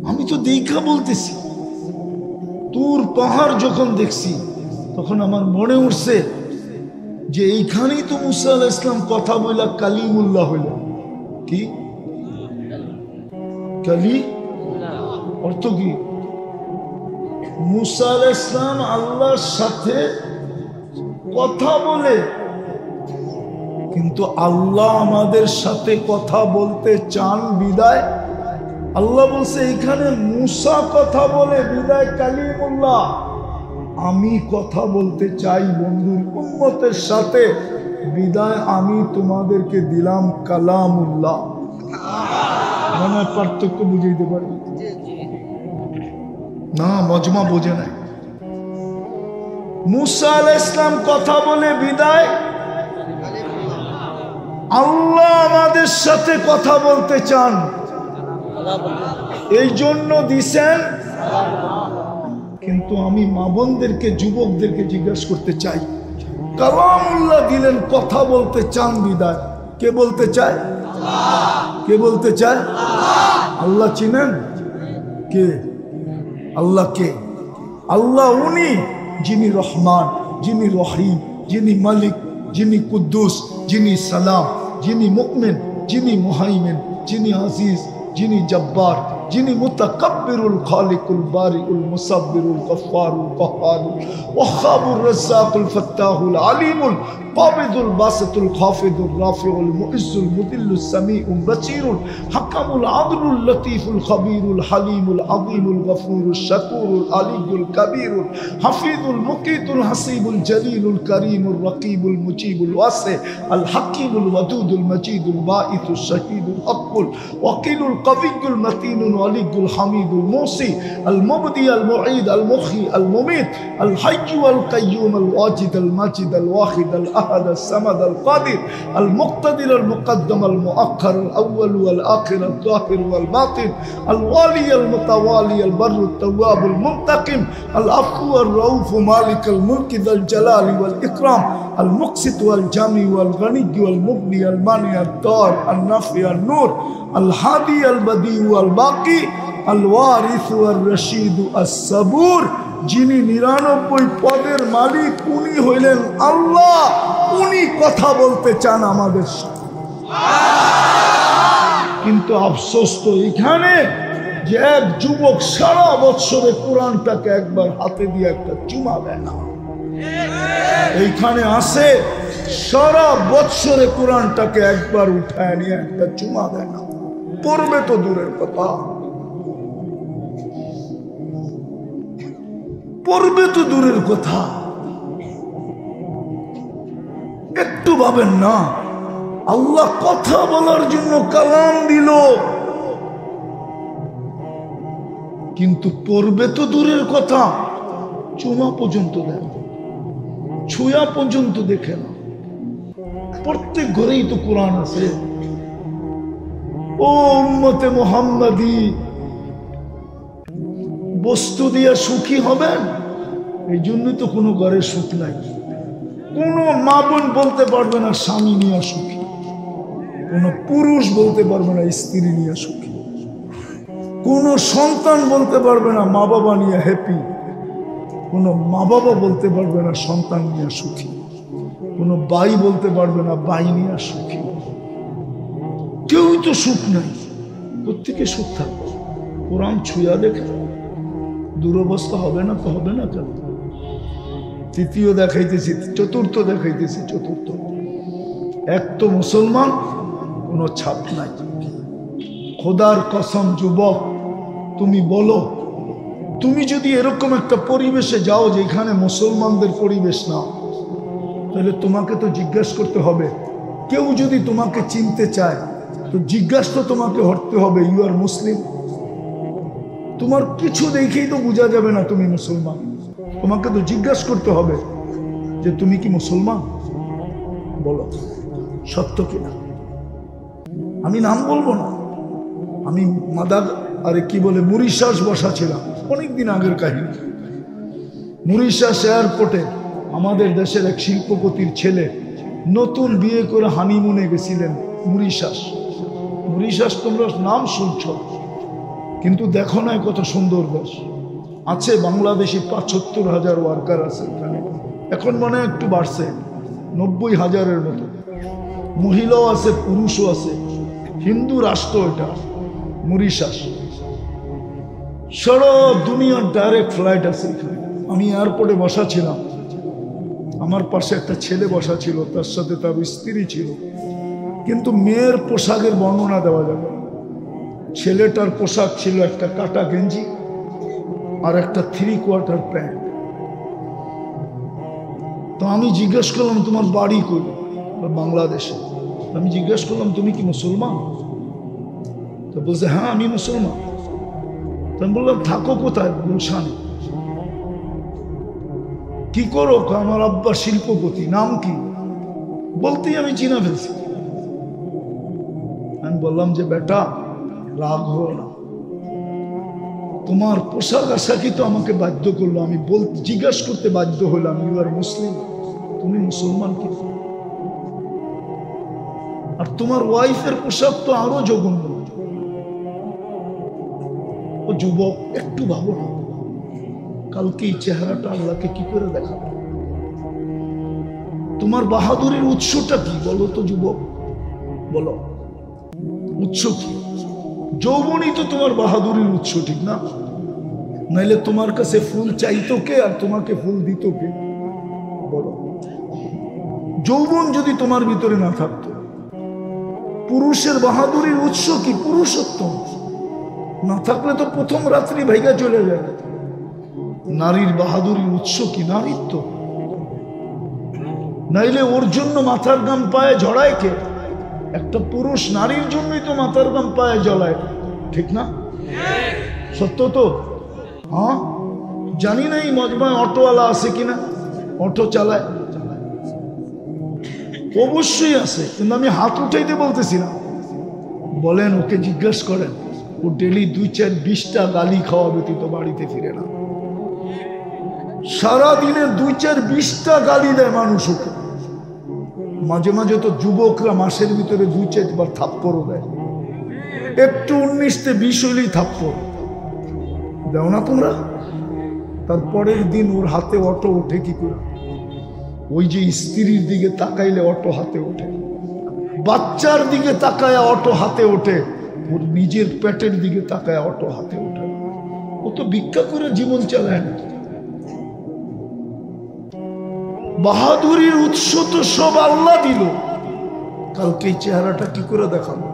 আমি তো দেখা বলতেছি, তুর পাহাড় যখন দেখছি তখন আমার মনে উঠছে যে এইখানেই তো মুসা আলাইহিস সালাম কথা বইলা কালিমুল্লাহ হইল। কি কালি অর্থ কি? মুসা আলাইহিস সালাম আল্লাহর সাথে কথা বলে, কিন্তু আল্লাহ আমাদের সাথে কথা বলতে চান বিদায় আল্লাহ বলছে এখানে মুসা কথা বলে বিদায় কালিমুল্লাহ। আমি কথা বলতে চাই বন্ধুর উম্মতের সাথে বিদায় আমি তোমাদেরকে দিলাম কালামুল্লাহ। মানে পার্থক্য বুঝাইতে পারবে না? মজমা বোঝে নাই। মুসা আলাইহিস সালাম কথা বলে বিদায়, আল্লাহ আমাদের সাথে কথা বলতে চান, এই জন্য দিছেন। কিন্তু আমি মা বোনদেরকে যুবকদেরকে জিজ্ঞাসা করতে চাই, কালামুল্লাহ দিলেন কথা বলতে চান বিদায়, কে বলতে চায়? কে বলতে চায়? আল্লাহ চিনেন কে? আল্লাহ কে? আল্লাহ উনি যিনি রহমান, যিনি রহিম, যিনি মালিক, যিনি কুদ্দুস, যিনি সালাম, যিনি মুমিন, যিনি মুহাইমিন, যিনি আজিজ, যিনি জব্বার, যিনি মুতাকাব্বিরুল খালিকুল বারিউল মুসাব্বিরুল গফফারুল কাহ্হারুল ওয়াহ্হাবুর রাজ্জাকুল ফাত্তাহুল আলিমুল কাবিদুল বাসিতুল খাফিদুর রাফিউল মুইজ্জুল মুদিল্লুস সামিউল বাসীরুল হাকামুল আদলুল লতীফুল খবীরুল হালিমুল আযীমুল গফুরুশ শাকুরুল আলিয়ুল কবীরুল হাফিজুল মুকিতুল হাসিবুল জলিলুল করিমুর রকিবুল মুজিবুল ওয়াসি আল হাকিমুল ওয়াদুদুল মজিদুল বাঈসুশ শাহীদুল আকবুল ওয়াকিলুল কবিয়ুল মতিনুল ওয়ালিয়ুল হামিদুল মুসি আল মুবদি আল মুঈদ আল মুখী আল মুমীত আল হাইয়্যু আল কাইয়্যুম আল ওয়াজিদ আল মাজিদ আল ওয়াহিদ আল أحد الصمد القادر المقتدر المقدم المؤخر الأول والآخر الظاهر والباطن الوالي المتوالي البر التواب المنتقم العفو الرؤوف مالك الملك ذا الجلال والإكرام المقسط والجامع والغني والمغني المانع الضار النافع النور الهادي البديع والباقي الوارث والرشيد الصبور। যিনি ৯৯ পদের মালিক উনি হইলেন আল্লাহ, উনি কথা বলতে চান আমাদের সাথে। কিন্তু আফসোস তো এখানে যে এক যুবক সারা বৎসরে কোরআনটাকে একবার হাতে দিয়ে একটা চুমা দেয় না। এইখানে আসে সারা বৎসরে কোরআনটাকে একবার উঠায় নিয়ে একটা চুমা দেয় না। পড়বে তো দূরের কথা, পড়বে তো দূরের কথা। একটু ভাবেন না, আল্লাহ কথা বলার জন্য কালাম দিল, কিন্তু পড়বে তো দূরের কথা, চুমা পর্যন্ত দেন, ছুঁয়া পর্যন্ত দেখে না। প্রত্যেক ঘরেই তো কোরআন আছে। ও উম্মতে মুহাম্মাদি, বস্তু দিয়ে সুখী হবেন, এই জন্য তো কোনো ঘরে সুখ নাই। কোনো মা বোন বলতে পারবে না স্বামী নিয়ে সুখী, কোনো পুরুষ বলতে পারবে না স্ত্রী নিয়ে সুখী, কোনো সন্তান বলতে পারবে না মা বাবা নিয়ে হ্যাপি, কোনো মা বাবা বলতে পারবে না সন্তান নিয়ে সুখী, কোনো ভাই বলতে পারবে না ভাই নিয়ে সুখী। কেউই তো সুখ নাই, প্রত্যেকে সুখ থাকবে। কোরআন ছুঁয়া দেখে দুরবস্থা হবে না তো হবে না কেন? তৃতীয় দেখাইতেছি, চতুর্থ দেখাইতেছি। চতুর্থ, এক তো মুসলমান, কোনো ছাপ নাই। খোদার কসম যুবক, তুমি বলো, তুমি যদি এরকম একটা পরিবেশে যাও যেখানে মুসলমানদের পরিবেশ না, তাহলে তোমাকে তো জিজ্ঞাসা করতে হবে। কেউ যদি তোমাকে চিনতে চায় তো জিজ্ঞাসা তো তোমাকে করতে হবে, ইউ আর মুসলিম। তোমার কিছু দেখেই তো বোঝা যাবে না তুমি মুসলমান, তোমাকে তো জিজ্ঞাসা করতে হবে যে তুমি কি মুসলমান, বলো সত্য কিনা। আমি নাম বলবো না, আমি মাদার কি বলে মরিশাস বসা ছিলাম, অনেকদিন আগের কাহিনী। মরিশাস এয়ারপোর্টে আমাদের দেশের এক শিল্পপতির ছেলে নতুন বিয়ে করে হানিমুনে গেছিলেন মরিশাস। মরিশাস তোমরা নাম শুনছ, কিন্তু দেখো না কত সুন্দর দেশ আছে। বাংলাদেশি ৭৫,০০০ ওয়ার্কার আছে এখানে, এখন মনে হয় একটু বাড়ছে, ৯০,০০০-এর মতো। মহিলাও আছে, পুরুষও আছে। হিন্দু রাষ্ট্র এটা, মরিশাস। সারা দুনিয়ার ডাইরেক্ট ফ্লাইট আছে এখানে। আমি এয়ারপোর্টে বসা ছিলাম, আমার পাশে একটা ছেলে বসা ছিল, তার সাথে তার স্ত্রী ছিল। কিন্তু মেয়ের পোশাকের বর্ণনা দেওয়া যাবে না। ছেলেটার পোশাক ছিল একটা কাটা গেঞ্জি আর একটা 3/4 প্যান্ট। তো আমি জিজ্ঞেস করলাম তোমার বাড়ি কই? বাংলাদেশে। আমি জিজ্ঞেস করলাম তুমি কি মুসলমান? তো বলছে হ্যাঁ আমি মুসলমান। তো আমি বললাম থাকো কোথায়? গুলশানে। কি করো? আমার আব্বা শিল্পপতি। নাম কি? বলতেই আমি চিনা ফেলছি। আমি বললাম যে বেটা রাগ হো না, তোমার পোশাক আশাকই তো আমাকে বাধ্য করলো। আমি জিজ্ঞাসা করতে বাধ্য হলাম ইউ আর মুসলিম, তুমি মুসলমান কি? আর তোমার ওয়াইফের পোশাক তো আরো জঘন্য। ও যুবক, একটু ভাবো না, কালকে এই চেহারাটা আল্লাহকে কি করে দেখাবে? তোমার বাহাদুরির উৎসটা কি বলো তো যুবক, বলো উৎস কি? যৌবনই তো তোমার বাহাদুরির উৎস, ঠিক না? নাইলে তোমার কাছে ফুল চাইতো কে আর তোমাকে ফুল দিত কে? বলো। যৌবন যদি তোমার ভিতরে না থাকতো, পুরুষের বাহাদুরির উৎস কি? পুরুষত্ব না থাকলে তো প্রথম রাত্রি ভাইগা চলে যায়। নারীর বাহাদুরির উৎস কি? নারীত্ব। নাইলে ওর জন্য মাথার গাম পায়ে ঝড়ায় কে? একটা পুরুষ নারীর জন্যই তো মাথার গাম পায়ে জ্বলায়, ঠিক না? সত্য তো? হ্যাঁ, জানি না এই মজমায় অটোওয়ালা আছে কিনা, অটো চালায়। অবশ্যই আছে, কিন্তু আমি হাত উঠাইতে বলতেছি না। বলেন, ওকে জিজ্ঞেস করেন, ও ডেলি 2-4-20টা গালি খাওয়া ব্যতীত বাড়িতে ফিরে না। সারাদিনে 2-4-20টা গালি দেয় মানুষ ওকে। মাঝে মাঝে তো যুবকরা মাসের ভিতরে 2-4 বার থাপ্পড়ও দেয়। একটু 19-20 হইলেই থাপ্পড় দেও না তোমরা? তারপরের দিন ওর হাতে অটো ওঠে কি করে? ওই যে স্ত্রীর দিকে তাকাইলে অটো হাতে ওঠে, বাচ্চার দিকে তাকায় অটো হাতে ওঠে, ওর নিজের পেটের দিকে তাকায় অটো হাতে ওঠে। ও তো ভিক্ষা করে জীবন চালায় না। বাহাদুরির উৎস তো সব আল্লাহ দিল। কালকে এই চেহারাটা কি করে দেখাবো?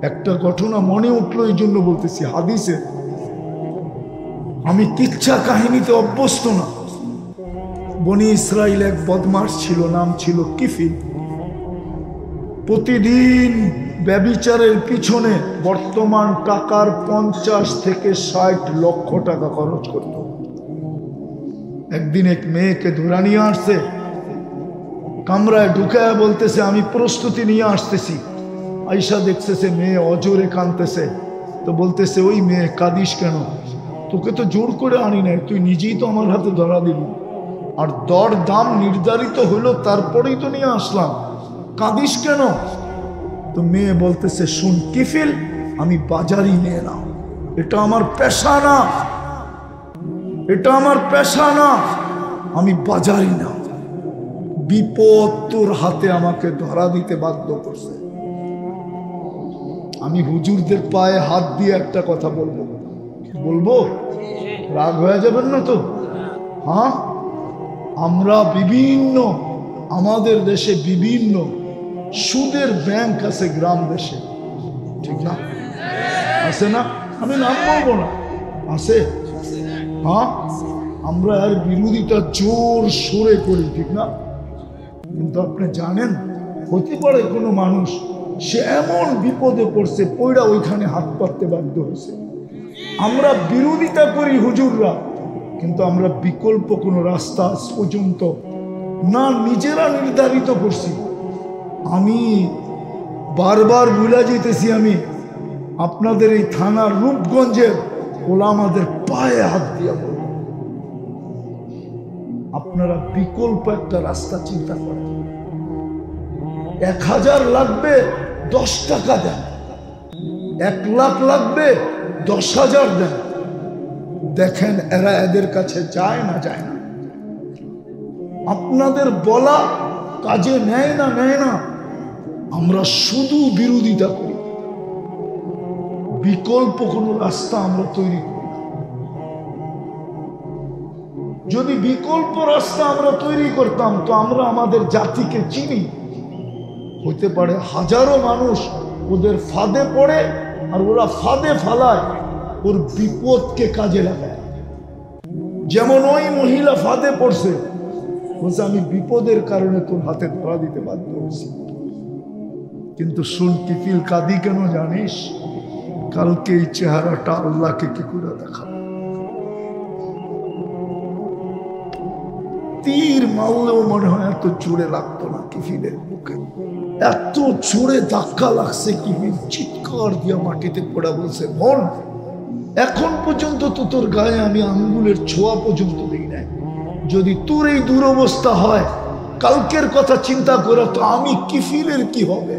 একটা ঘটনা মনে উঠলো, এই জন্য বলতেছি। হাদিসে, আমি কিচ্ছা কাহিনীতে অভ্যস্ত না। বনি ইসরাইল এক বদমাশ ছিল, নাম ছিল কিফিল। প্রতিদিন ব্যভিচারের পিছনে বর্তমান টাকার 50 থেকে 60 লক্ষ টাকা খরচ করত। একদিন এক মেয়েকে ধরে নিয়ে আসছে, কামরায় ঢুকায় বলতেছে আমি প্রস্তুতি নিয়ে আসতেছি। আয়সা দেখতেছে মেয়ে অজোরে কাঁদতেছে, তো বলতেছে ওই মেয়ে কাঁদিস কেন? তোকে তো জোর করে আনি নাই, তুই নিজেই তো আমার হাতে ধরা দিলি, আর দর দাম নির্ধারিত হলো তারপরেই তো নিয়ে আসলাম, কাঁদিস কেন? তো মেয়ে বলতেছে শুন কিফিল, আমি বাজারই নিয়ে নাও, এটা আমার পেশা না, এটা আমার পেশা না, আমি বাজারই না। বিপদ তোর হাতে আমাকে ধরা দিতে বাধ্য করছে। আমি হুজুরদের পায়ে হাত দিয়ে একটা কথা বলবো, বলবো? রাগ হয়ে যাবেন না তো? হ্যাঁ, আমরা বিভিন্ন, আমাদের দেশে বিভিন্ন সুদের ব্যাংক আছে, গ্রাম দেশে, ঠিক না? আছে না? আমি নাম বলবো না, আছে। হ্যাঁ, আমরা আর বিরোধিতা জোর সোরে করি, ঠিক না? কিন্তু আপনি জানেন, হতে পারে কোনো মানুষ সে এমন বিপদে পড়ছে, পয়রা ওইখানে হাত পাততে বাধ্য হয়েছে। আমরা বিরোধিতা করি হুজুররা, কিন্তু আমরা বিকল্প কোনো রাস্তা আজ পর্যন্ত না নিজেরা নির্ধারিত করছি। আমি বারবার ভুলে যেতেছি, আমি আপনাদের এই থানার রূপগঞ্জের ওলামাদের পায়ে হাত দিয়া বলব, আপনারা বিকল্প একটা রাস্তা চিন্তা করেন। 1000 লাগবে 10 টাকা দেন, 1 লাখ লাগবে 10,000 দেন, দেখেন এরা এদের কাছে যায় না যায় না। আপনাদের বলা কাজে নেয় না নেয় না, আমরা শুধু বিরোধিতা করি, বিকল্প কোনো রাস্তা আমরা তৈরি করি না। যদি বিকল্প রাস্তা আমরা তৈরি করতাম তো আমরা আমাদের জাতিকে চিনি। হতে পারে হাজারো মানুষ ওদের ফাঁদে পড়ে আর ওরা ফাঁদে ফালায়, ওর বিপদকে কাজে লাগায়। যেমন ওই মহিলা ফাঁদে পড়ছে, বলছে আমি বিপদের কারণে তোর হাতে ধরা দিতে বাধ্য হয়েছি। কিন্তু শুন কিফিল কাঁদি কেন জানিস? কালকে এই চেহারাটা আল্লাহকে কি করে দেখাবো? তীর মারলেও মনে হয় এত জোরে লাগতো না কিফিলের বুকে, এত জোরে ধাক্কা লাগছে। কিফিল চিৎকার দিয়া মাটিতে পড়া বলছে, বোন এখন পর্যন্ত তো তোর গায়ে আমি আঙ্গুলের ছোঁয়া পর্যন্ত দিই নাই। যদি তোর এই দুরবস্থা হয়, কালকের কথা চিন্তা করে তো আমি কিফিলের কি হবে?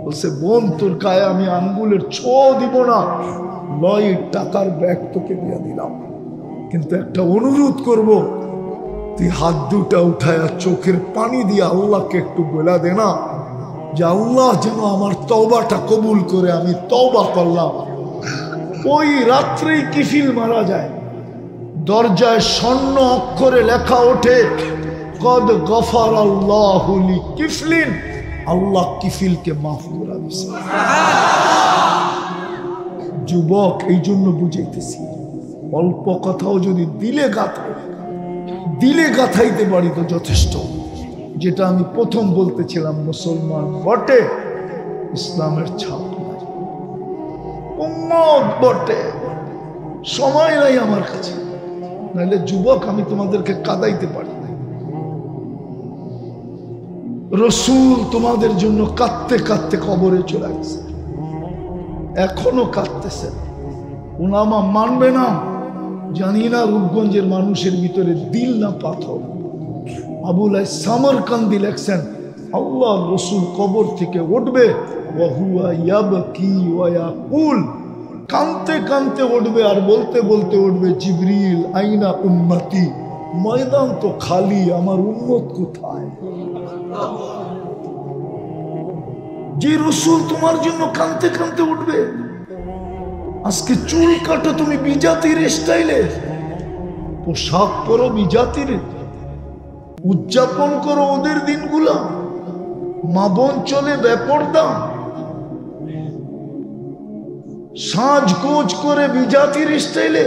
বলছে বোন তোর গায়ে আমি আঙ্গুলের ছোঁয়া দিব না, লয় টাকার ব্যাগ তোকে দিয়ে দিলাম, কিন্তু একটা অনুরোধ করব, তুই হাত দুটা উঠায় চোখের পানি দিয়ে আল্লাহকে একটু বলে দে না যে আল্লাহ যেন আমার তওবাটা কবুল করে। আমি তওবা করলাম। ওই রাত্রেই কিফিল মারা যায়। দরজায় স্বর্ণ অক্ষরে লেখা ওঠে, কদ গফার আল্লাহু লি কিফলিন, আল্লাহ কিফিলকে মাফ করে দিয়েছে। যুবক, এই জন্য বুঝাইতেছি, অল্প কথাও যদি দিলে গাথাইতে পারি তো যথেষ্ট। যেটা আমি প্রথম বলতেছিলাম, মুসলমান বটে, ইসলামের ছাপ নাই, উম্মত বটে, সময় নাই আমার কাছে। নাহলে যুবক আমি তোমাদেরকে কাঁদাইতে পারি না। রসুল তোমাদের জন্য কাঁদতে কাঁদতে কবরে চলে গেছে, এখনো কাঁদতেছে। উলামা মানবে না জানি না, রূপগঞ্জের মানুষের ভিতরে দিল না পাথর। আবুল সামরকান্দি লেখছেন, আল্লাহ রসুল কবর থেকে উঠবে, কানতে কানতে উঠবে আর বলতে বলতে উঠবে, জিবরিল আইনা উম্মতি, ময়দান তো খালি, আমার উম্মত কোথায়? যে রসুল তোমার জন্য কানতে কানতে উঠবে। আজকে চুল কাটো তুমি বিজাতির স্টাইলে, পোশাক পরো বিজাতির, উদযাপন করো ওদের দিনগুলা, মা বোন চলে বেপরদা, সাজগোজ করে বিজাতির স্টাইলে।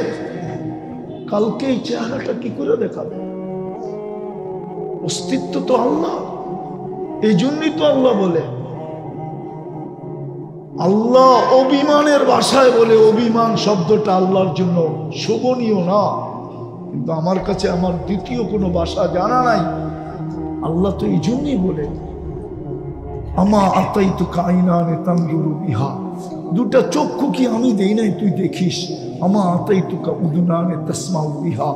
কালকে এই চেহারাটা কি করে দেখাবে? অস্তিত্ব তো আল্লাহ। এই জন্যই তো আল্লাহ বলে, আল্লাহ অভিমানের ভাষায় বলে, অভিমান শব্দটা আল্লাহর জন্য শোভনীয় না। কিন্তু আমার কাছে আমার দ্বিতীয় কোনো ভাষা জানা নাই। আল্লাহ তো এই জন্যই বলে, আমা আতাইতুকা আইনানে তানজুরু বিহা, দুটা চক্ষু কি আমি দেই নাই তুই দেখিস? আমা আতাইতুকা উদুনানে তাসমাউ বিহা,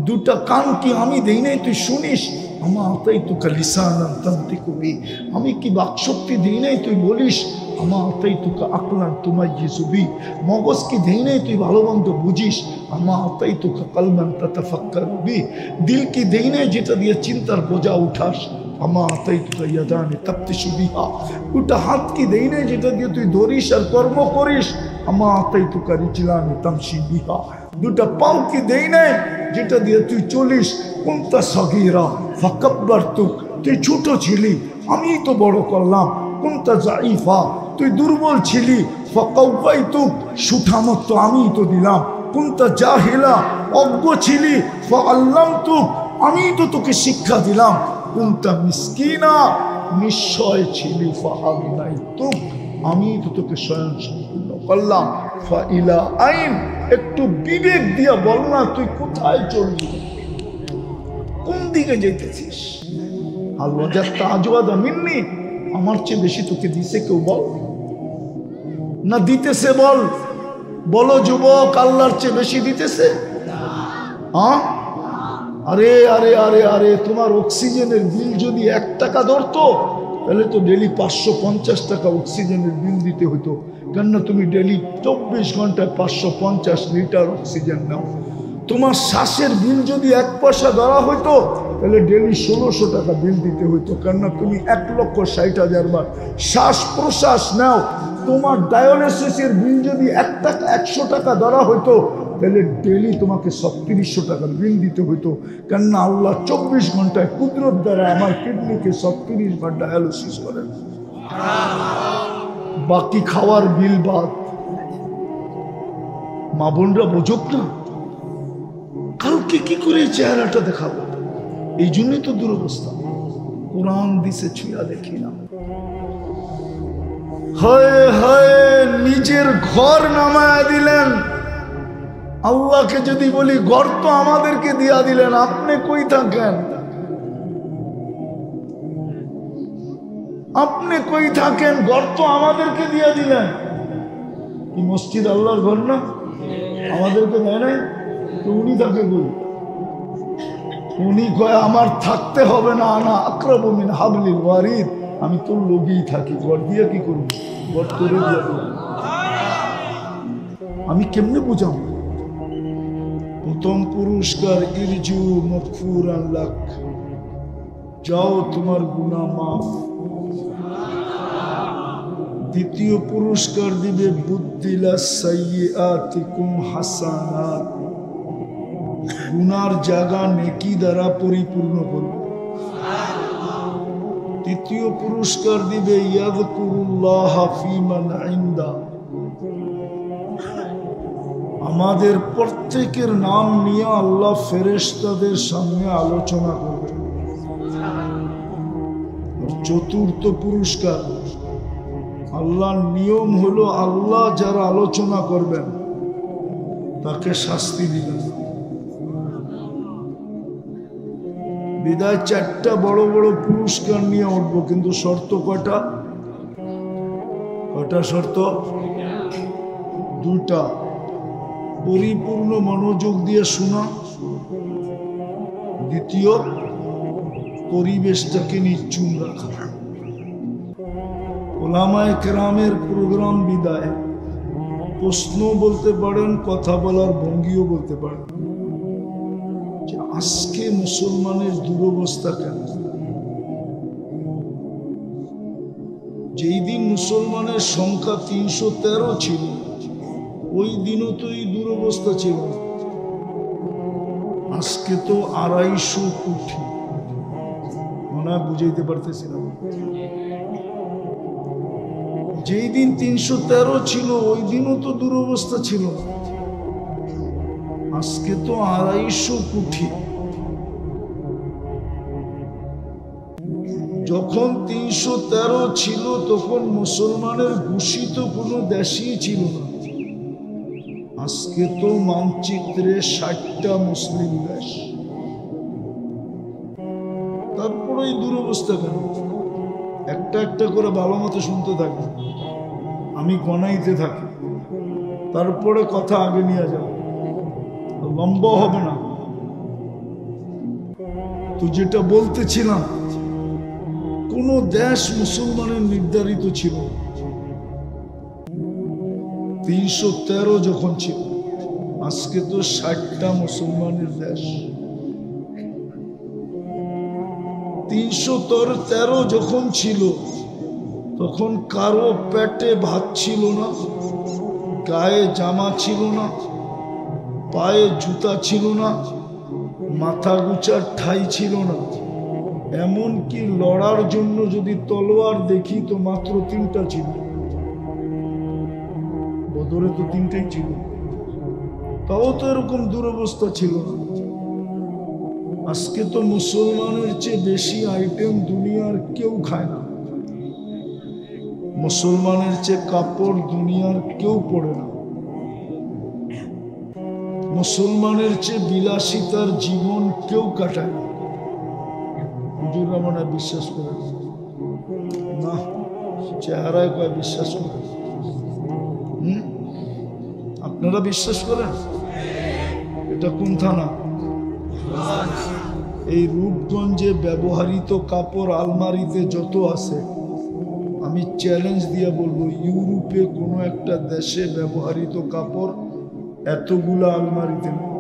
দুটা কান কি আমি দেই নাই তুই শুনিস? আমা আতাইতুকা লিসানান তানতিকু বি, আমি কি বাকশক্তি দেই নাই তুই বলিস? আমা আতাইতুকা আকলান তুমাইয়িজু বি, মগজ কি দেই নাই তুই ভালো মন্দ বুঝিস? আমা আতাইতুকা কলবান তাতাফাক্কারু বি, দিল কি দেই নাই যেটা দিয়ে চিন্তার বোঝা উঠাস? আমা আতাইতুকা ইয়াদানি তাফতিশু বিহা, দুটা হাত কি দেই নাই যেটা দিয়ে তুই ধরিস আর কর্ম করিস? আমা আতাইতুকা রিজলানি তামশি বিহা, দুটা পাও কি দেই নাই যেটা দিয়ে তুই চলিস? কুনতা সগীরা ফাকাব্বারতুক, তুই ছোট ছিলি আমি তো বড় করলাম। কুনতা যাইফা, তুই দুর্বল ছিলি, ফাকাওয়াইতুক, সুঠামত তো আমি তো দিলাম। কুনতা জাহিলা, অজ্ঞ ছিলি, ফাআল্লামতুক, আমি তো তোকে শিক্ষা দিলাম। কুনতা মিসকিনা, নিশ্চয় ছিলি, ফাআগনাইতুক, আমি তো তোকে স্বয়ং সম্পূর্ণ করলাম। ফাইলা আইন, একটু বিবেক দিয়া বল না তুই কোথায় চলবি, কোন দিকে যেতেছিস? আল ওয়াজাদতা আজওয়াদা মিন্নি, আমার চেয়ে বেশি তোকে দিছে কেউ? বল না দিতেছে, বল, বলো যুবক, আল্লাহর চেয়ে বেশি দিতেছে? হ্যাঁ, আরে আরে আরে আরে, তোমার অক্সিজেনের বিল যদি 1 টাকা ধরতো তাহলে তো ডেলি 550 টাকা অক্সিজেনের বিল দিতে হতো। কেননা তুমি ডেলি 24 ঘন্টায় 550 লিটার অক্সিজেন নাও। তোমার শ্বাসের বিল যদি 1 পয়সা ধরা হইতো তাহলে ডেলি 1600 টাকা বিল দিতে হইতো। কেননা তুমি 1,60,000 বার শ্বাস প্রশ্বাস নাও। তোমার ডায়ালিসিসের বিল যদি 100 টাকা ধরা হইতো তাহলে ডেলি তোমাকে 3700 টাকা বিল দিতে হইতো। কেননা আল্লাহ 24 ঘন্টায় কুদরত দ্বারা আমার কিডনিকে 37 বার ডায়ালিসিস করেন। বাকি খাওয়ার বিল বাদ। মা বোনরা বোঝক না, কালকে কি করে এই চেহারাটা দেখাবো? এই জন্যই তো দুরবস্থা। কোরআন দিছে ছুঁয়া দেখি না। হায় হায়, নিজের ঘর নামায়া দিলেন। আল্লাহকে যদি বলি ঘর তো আমাদেরকে দিয়া দিলেন, আপনি কই থাকেন? আপনি কই থাকেন? ঘর তো আমাদেরকে দিয়া দিলেন। কি মসজিদ আল্লাহর ঘর না? আমাদেরকে দেয় নাই তো উনি থাকে কই? উনি কয় আমার থাকতে হবে না, আনা আকরাবু মিন হাবলিল ওয়ারিদ, আমি তো লগেই থাকি। ঘর দিয়া কি করব? ঘর করে দিয়া দেব। আমি কেমনে বুঝাম? প্রথম পুরস্কার ইরজু মাগফুরান লাক, যাও তোমার গুনাহ মাফ। দ্বিতীয় পুরস্কার দিবে বুদ্দিলা সাইয়্যাতিকুম হাসানাত, গুনার জায়গা নেকি দ্বারা পরিপূর্ণ করবে। তৃতীয় পুরস্কার দিবে ইয়াযকুরুল্লাহ ফী মান ইনদা, আমাদের প্রত্যেকের নাম নিয়ে আল্লাহ ফেরেশতাদের সামনে আলোচনা করবে। চতুর্থ পুরস্কার, আল্লাহর নিয়ম হলো আল্লাহ যারা আলোচনা করবেন তাকে শাস্তি দিবেন। বিদায় 4টা বড় বড় পুরস্কার নিয়ে উঠবো, কিন্তু শর্ত কয়টা? কয়টা শর্ত? 2টা। পরিপূর্ণ মনোযোগ দিয়ে শোনা। দ্বিতীয়, পরিবেশটাকে নির্জুম রাখা। ওলামায়ে কেরামের প্রোগ্রাম বিদায় প্রশ্ন বলতে পারেন, কথা বলার ভঙ্গিও বলতে পারেন যে আজকে মুসলমানের দুরবস্থা কেন? যেই দিন মুসলমানের সংখ্যা 313 ছিল ওই দিনও তো এই দুরবস্থা ছিল। আজকে তো 250 কোটি। মনে হয় বুঝাইতে পারতেছিলাম। যেই দিন 313 ছিল ওই দিনও তো দুরবস্থা ছিল। আজকে তো 250 কোটি। যখন 313 ছিল তখন মুসলমানের ঘোষিত কোনো দেশই ছিল না। আজকে তো মানচিত্রে 60টা মুসলিম দেশ। তারপরে এই দুরবস্থা কেন? একটা একটা করে ভালো মতো শুনতে থাকি, আমি গণাইতে থাকি, তারপরে কথা আগে নিয়ে যাব, লম্বা হবে না। তো যেটা বলতেছিলাম, কোন দেশ মুসলমানের নির্ধারিত ছিল 313 যখন ছিল, আজকে তো 60টা মুসলমানের দেশ। 313 যখন ছিল তখন কারো পেটে ভাত ছিল না, গায়ে জামা ছিল না, পায়ে জুতা ছিল না, মাথা গুচার ঠাই ছিল না। এমনকি লড়ার জন্য যদি তলোয়ার দেখি তো মাত্র 3টা ছিল। বদরে তো 3টাই ছিল, তাও তো এরকম দুরবস্থা ছিল না। আজকে তো মুসলমানের চেয়ে বেশি আইটেম দুনিয়ার কেউ খায় না। মুসলমানের চেয়ে কাপড় দুনিয়ার কেউ পরে না। মুসলমানের চেয়ে বিলাসিতার জীবন কেউ কাটায় না। হুজুররা মনে বিশ্বাস করে না, চেহারায় কয় বিশ্বাস করে। আপনারা বিশ্বাস করেন? এটা কোন থানা? এই রূপগঞ্জে ব্যবহৃত কাপড় আলমারিতে যত আছে আমি চ্যালেঞ্জ দিয়ে বলবো, ইউরোপে কোনো একটা দেশে ব্যবহৃত কাপড় এতগুলা আলমারিতে নেই।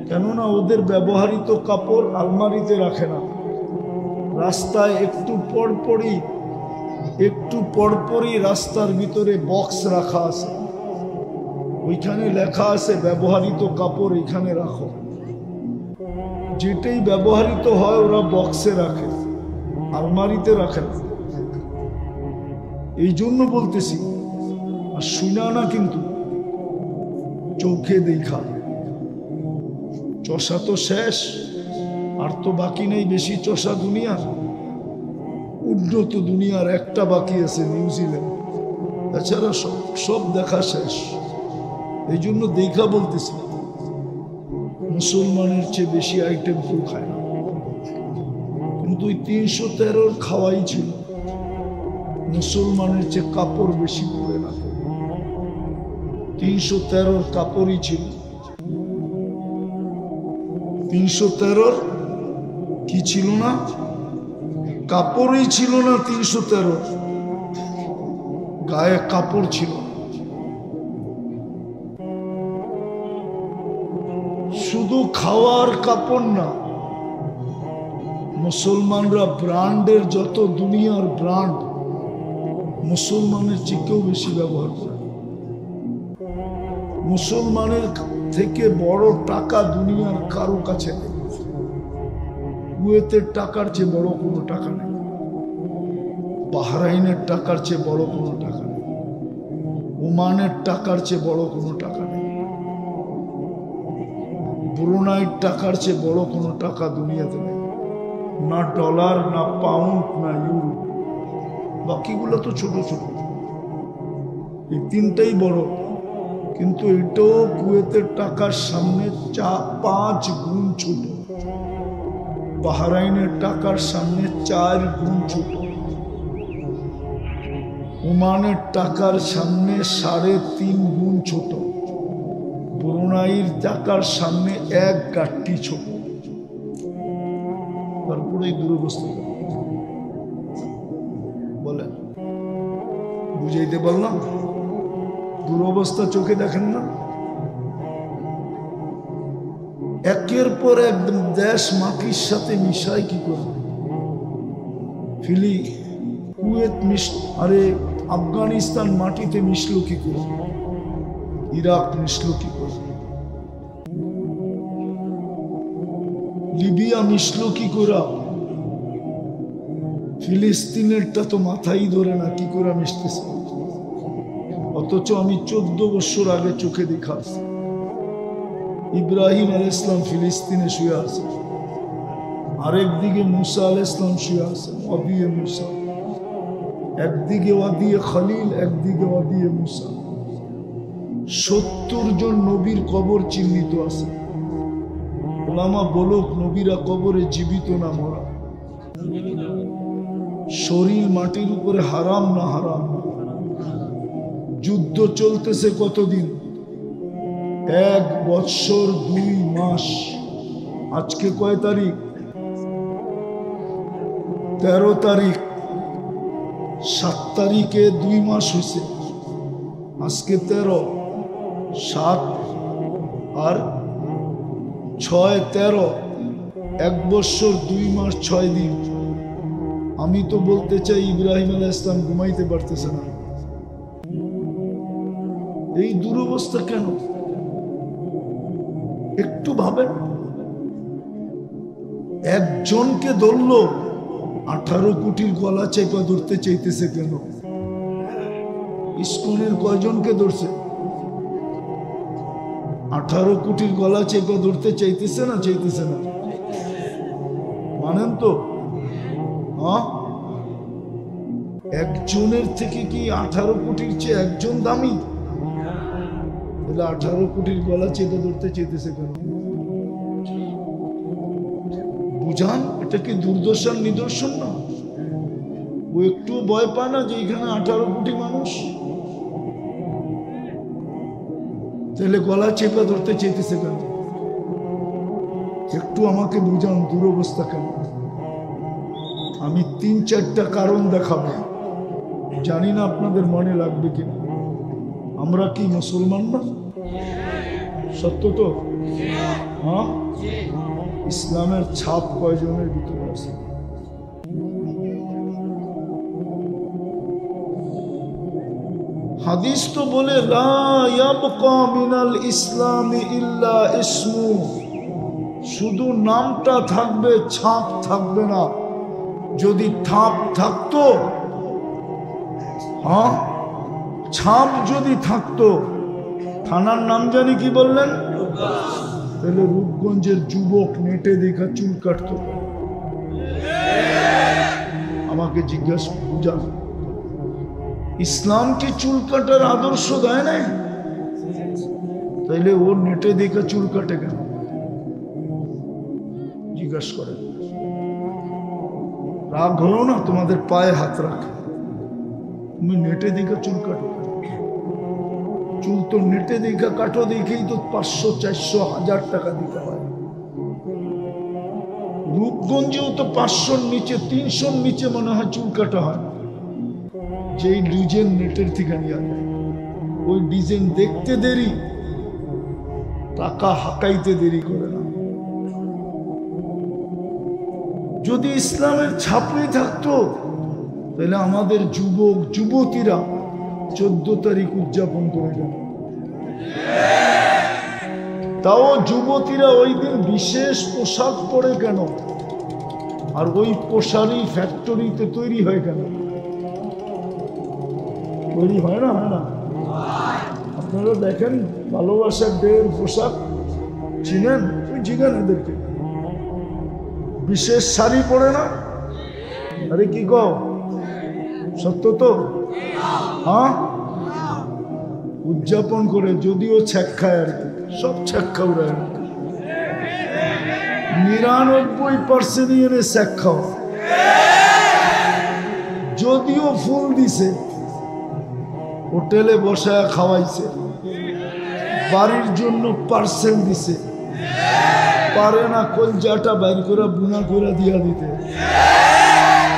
কেননা ওদের ব্যবহৃত কাপড় আলমারিতে রাখে না, রাস্তায় একটু পরপরই রাস্তার ভিতরে বক্স রাখা আছে, ওইখানে লেখা আছে ব্যবহৃত কাপড় এখানে রাখো। যেটাই ব্যবহৃত হয় ওরা বক্সে রাখে, আলমারিতে রাখে না। এই জন্য বলতেছি, আর শুনা না কিন্তু চোখে দেখা। চষা তো শেষ, আর তো বাকি নেই বেশি চষা দুনিয়ার। উন্নত দুনিয়ার একটা বাকি আছে, নিউজিল্যান্ড। এছাড়া সব দেখা শেষ। এই জন্য দেখা বলতেছি, মুসলমানের চেয়ে বেশি আইটেম কেউ খায় না। কিন্তু ওই 313 খাওয়াই ছিল, মুসলমানের চেয়ে কাপড় বেশি পরে না। 313 কাপড়ই ছিল। 313 কি ছিল না? কাপড়ই ছিল না। 313 গায়ে কাপড় ছিল। শুধু খাওয়ার কাপড় না, মুসলমানরা ব্র্যান্ডের যত দুনিয়ার ব্র্যান্ড মুসলমানের চেয়েও বেশি ব্যবহার করে। মুসলমানের থেকে বড় টাকা দুনিয়ার কারো কাছে নেই। কুয়েতের টাকার চেয়ে বড় কোনো টাকা নেই, বাহরাইনের টাকার চেয়ে বড় কোনো টাকা নেই, ওমানের টাকার চেয়ে বড় কোনো টাকা নেই, ব্রুনাইয়ের টাকার চেয়ে বড় কোনো টাকা দুনিয়াতে নেই। না ডলার, না পাউন্ড, না ইউরো। বাকিগুলো তো ছোট ছোট, এই তিনটাই বড়। কিন্তু এটাও কুয়েতের টাকার সামনে 5 গুণ ছোট, বাহরাইনের টাকার সামনে 4 গুণ ছোট, ওমানের টাকার সামনে 3.5 গুণ ছোট, ব্রুনাইয়ের টাকার সামনে 1 গাঁটটি ছোট। তারপরে এই দুরবস্থা বলেন, বুঝাইতে পারলাম? দুরবস্থা চোখে দেখেন না? একের পর এক দেশ মাটির সাথে মিশায় কি করে? কুয়েত আরে আফগানিস্তান মাটিতে মিশলো কি করে? ইরাক মিশলো কি করে? লিবিয়া মিশলো কি করে? ফিলিস্তিনেরটা তো মাথাই ধরে না কি করে মিশতেছে। অথচ আমি 14 বছর আগে চোখে দেখা, ইব্রাহিম আলাইহিস সালাম ফিলিস্তিনে শুয়ে আছে, আরেকদিকে মুসা আলাইহিস সালাম শুয়ে আছে, ওয়াদিয়ে মুসা। একদিকে ওয়াদিয়ে খলিল, একদিকে ওয়াদিয়ে মুসা। 70 জন নবীর কবর চিহ্নিত আছে। ওলামা বলুক, নবীরা কবরে জীবিত না মরা? শরীর মাটির উপরে হারাম না হারাম? যুদ্ধ চলতেছে কতদিন? 1 বৎসর 2 মাস। আজকে কয় তারিখ? 13 তারিখ। 7 তারিখে 2 মাস হয়েছে, আজকে 13, 7 আর 6, 13, 1 বৎসর 2 মাস 6 দিন। আমি তো বলতে চাই ইব্রাহিম আলাইহিস সালাম ঘুমাইতে পারতেছে না। এই দুরবস্থা কেন? একটু ভাবেন। একজনকে ধরলো, 18 কোটির গলা চেপা ধরতে চাইতেছে কেন? ইসকনের কয়জনকে ধরছে? 18 কোটির গলা চেপা ধরতে চাইতেছে না? চাইতেছে না? মানেন তো? হ্যাঁ, একজনের থেকে কি 18 কোটির চেয়ে একজন দামি? 18 কোটির গলা চেপে ধরতে চেয়েছে কেন? বুঝান, এটা কি দুর্দশার নিদর্শন না? ও একটু ভয় পায় না যে এখানে 18 কোটি মানুষ? তাহলে গলা চেপে ধরতে চেয়েছে কেন? একটু আমাকে বুঝান, দুরবস্থা কেন? আমি 3-4টা কারণ দেখাবো, জানি না আপনাদের মনে লাগবে কিনা। আমরা কি মুসলমান না? সত্য তো? হ্যাঁ, ইসলামের ছাপ কয়জনের ভিতরে আছে? হাদিস তো বলে লা ইয়াবকা মিনাল ইসলামি ইল্লা ইসমু, শুধু নামটা থাকবে, ছাপ থাকবে না। যদি ছাপ থাকতো, হ্যাঁ ছাপ যদি থাকতো, থানার নাম জানি কি বললেন? তাহলে রূপগঞ্জের যুবক নেটে দেখা চুল কাটতো। আমাকে জিজ্ঞাসা বুঝা, ইসলাম কি চুল কাটার আদর্শ দেয় নাই? তাইলে ও নেটে দেখা চুল কাটে কেন? জিজ্ঞাসা করে। রাগ হলো না? তোমাদের পায়ে হাত রাখে, তুমি নেটে দেখা চুল কাটো। চুল তো নেটে দেখা কাটো দেখেই তো 500, 400, 1000 টাকা দিতে হয়। রূপগঞ্জেও তো 500-র নিচে, 300-র নিচে মনে হয় চুল কাটা হয়। যেই ডিজাইন নেটের থেকে নিয়ে যায়, ওই ডিজাইন দেখতে দেরি, টাকা হাঁকাইতে দেরি করে না। যদি ইসলামের ছাপই থাকতো, তাহলে আমাদের যুবক যুবতীরা 14 তারিখ উদযাপন করে গেল। তাও যুবতীরা ওই দিন বিশেষ পোশাক পরে কেন? আর ওই পোশাকই ফ্যাক্টরিতে তৈরি হয় কেন? তৈরি হয় না? হয় না? আপনারা দেখেন ভালোবাসার ডের পোশাক চিনেন? জিগান এদেরকে, বিশেষ শাড়ি পরে না? আরে কি কও, সত্য তো? হ্যাঁ, উদযাপন করে, যদিও ছ্যাক খায় আর কি, সব ছ্যাক খাওয়ায়। 99% এনে ছ্যাক খাও। যদিও ফুল দিছে, হোটেলে বসায় খাওয়াইছে, বাড়ির জন্য পার্সেল দিছে, পারে না কলজাটা বাইর করে বুনা করে দিয়া দিতে।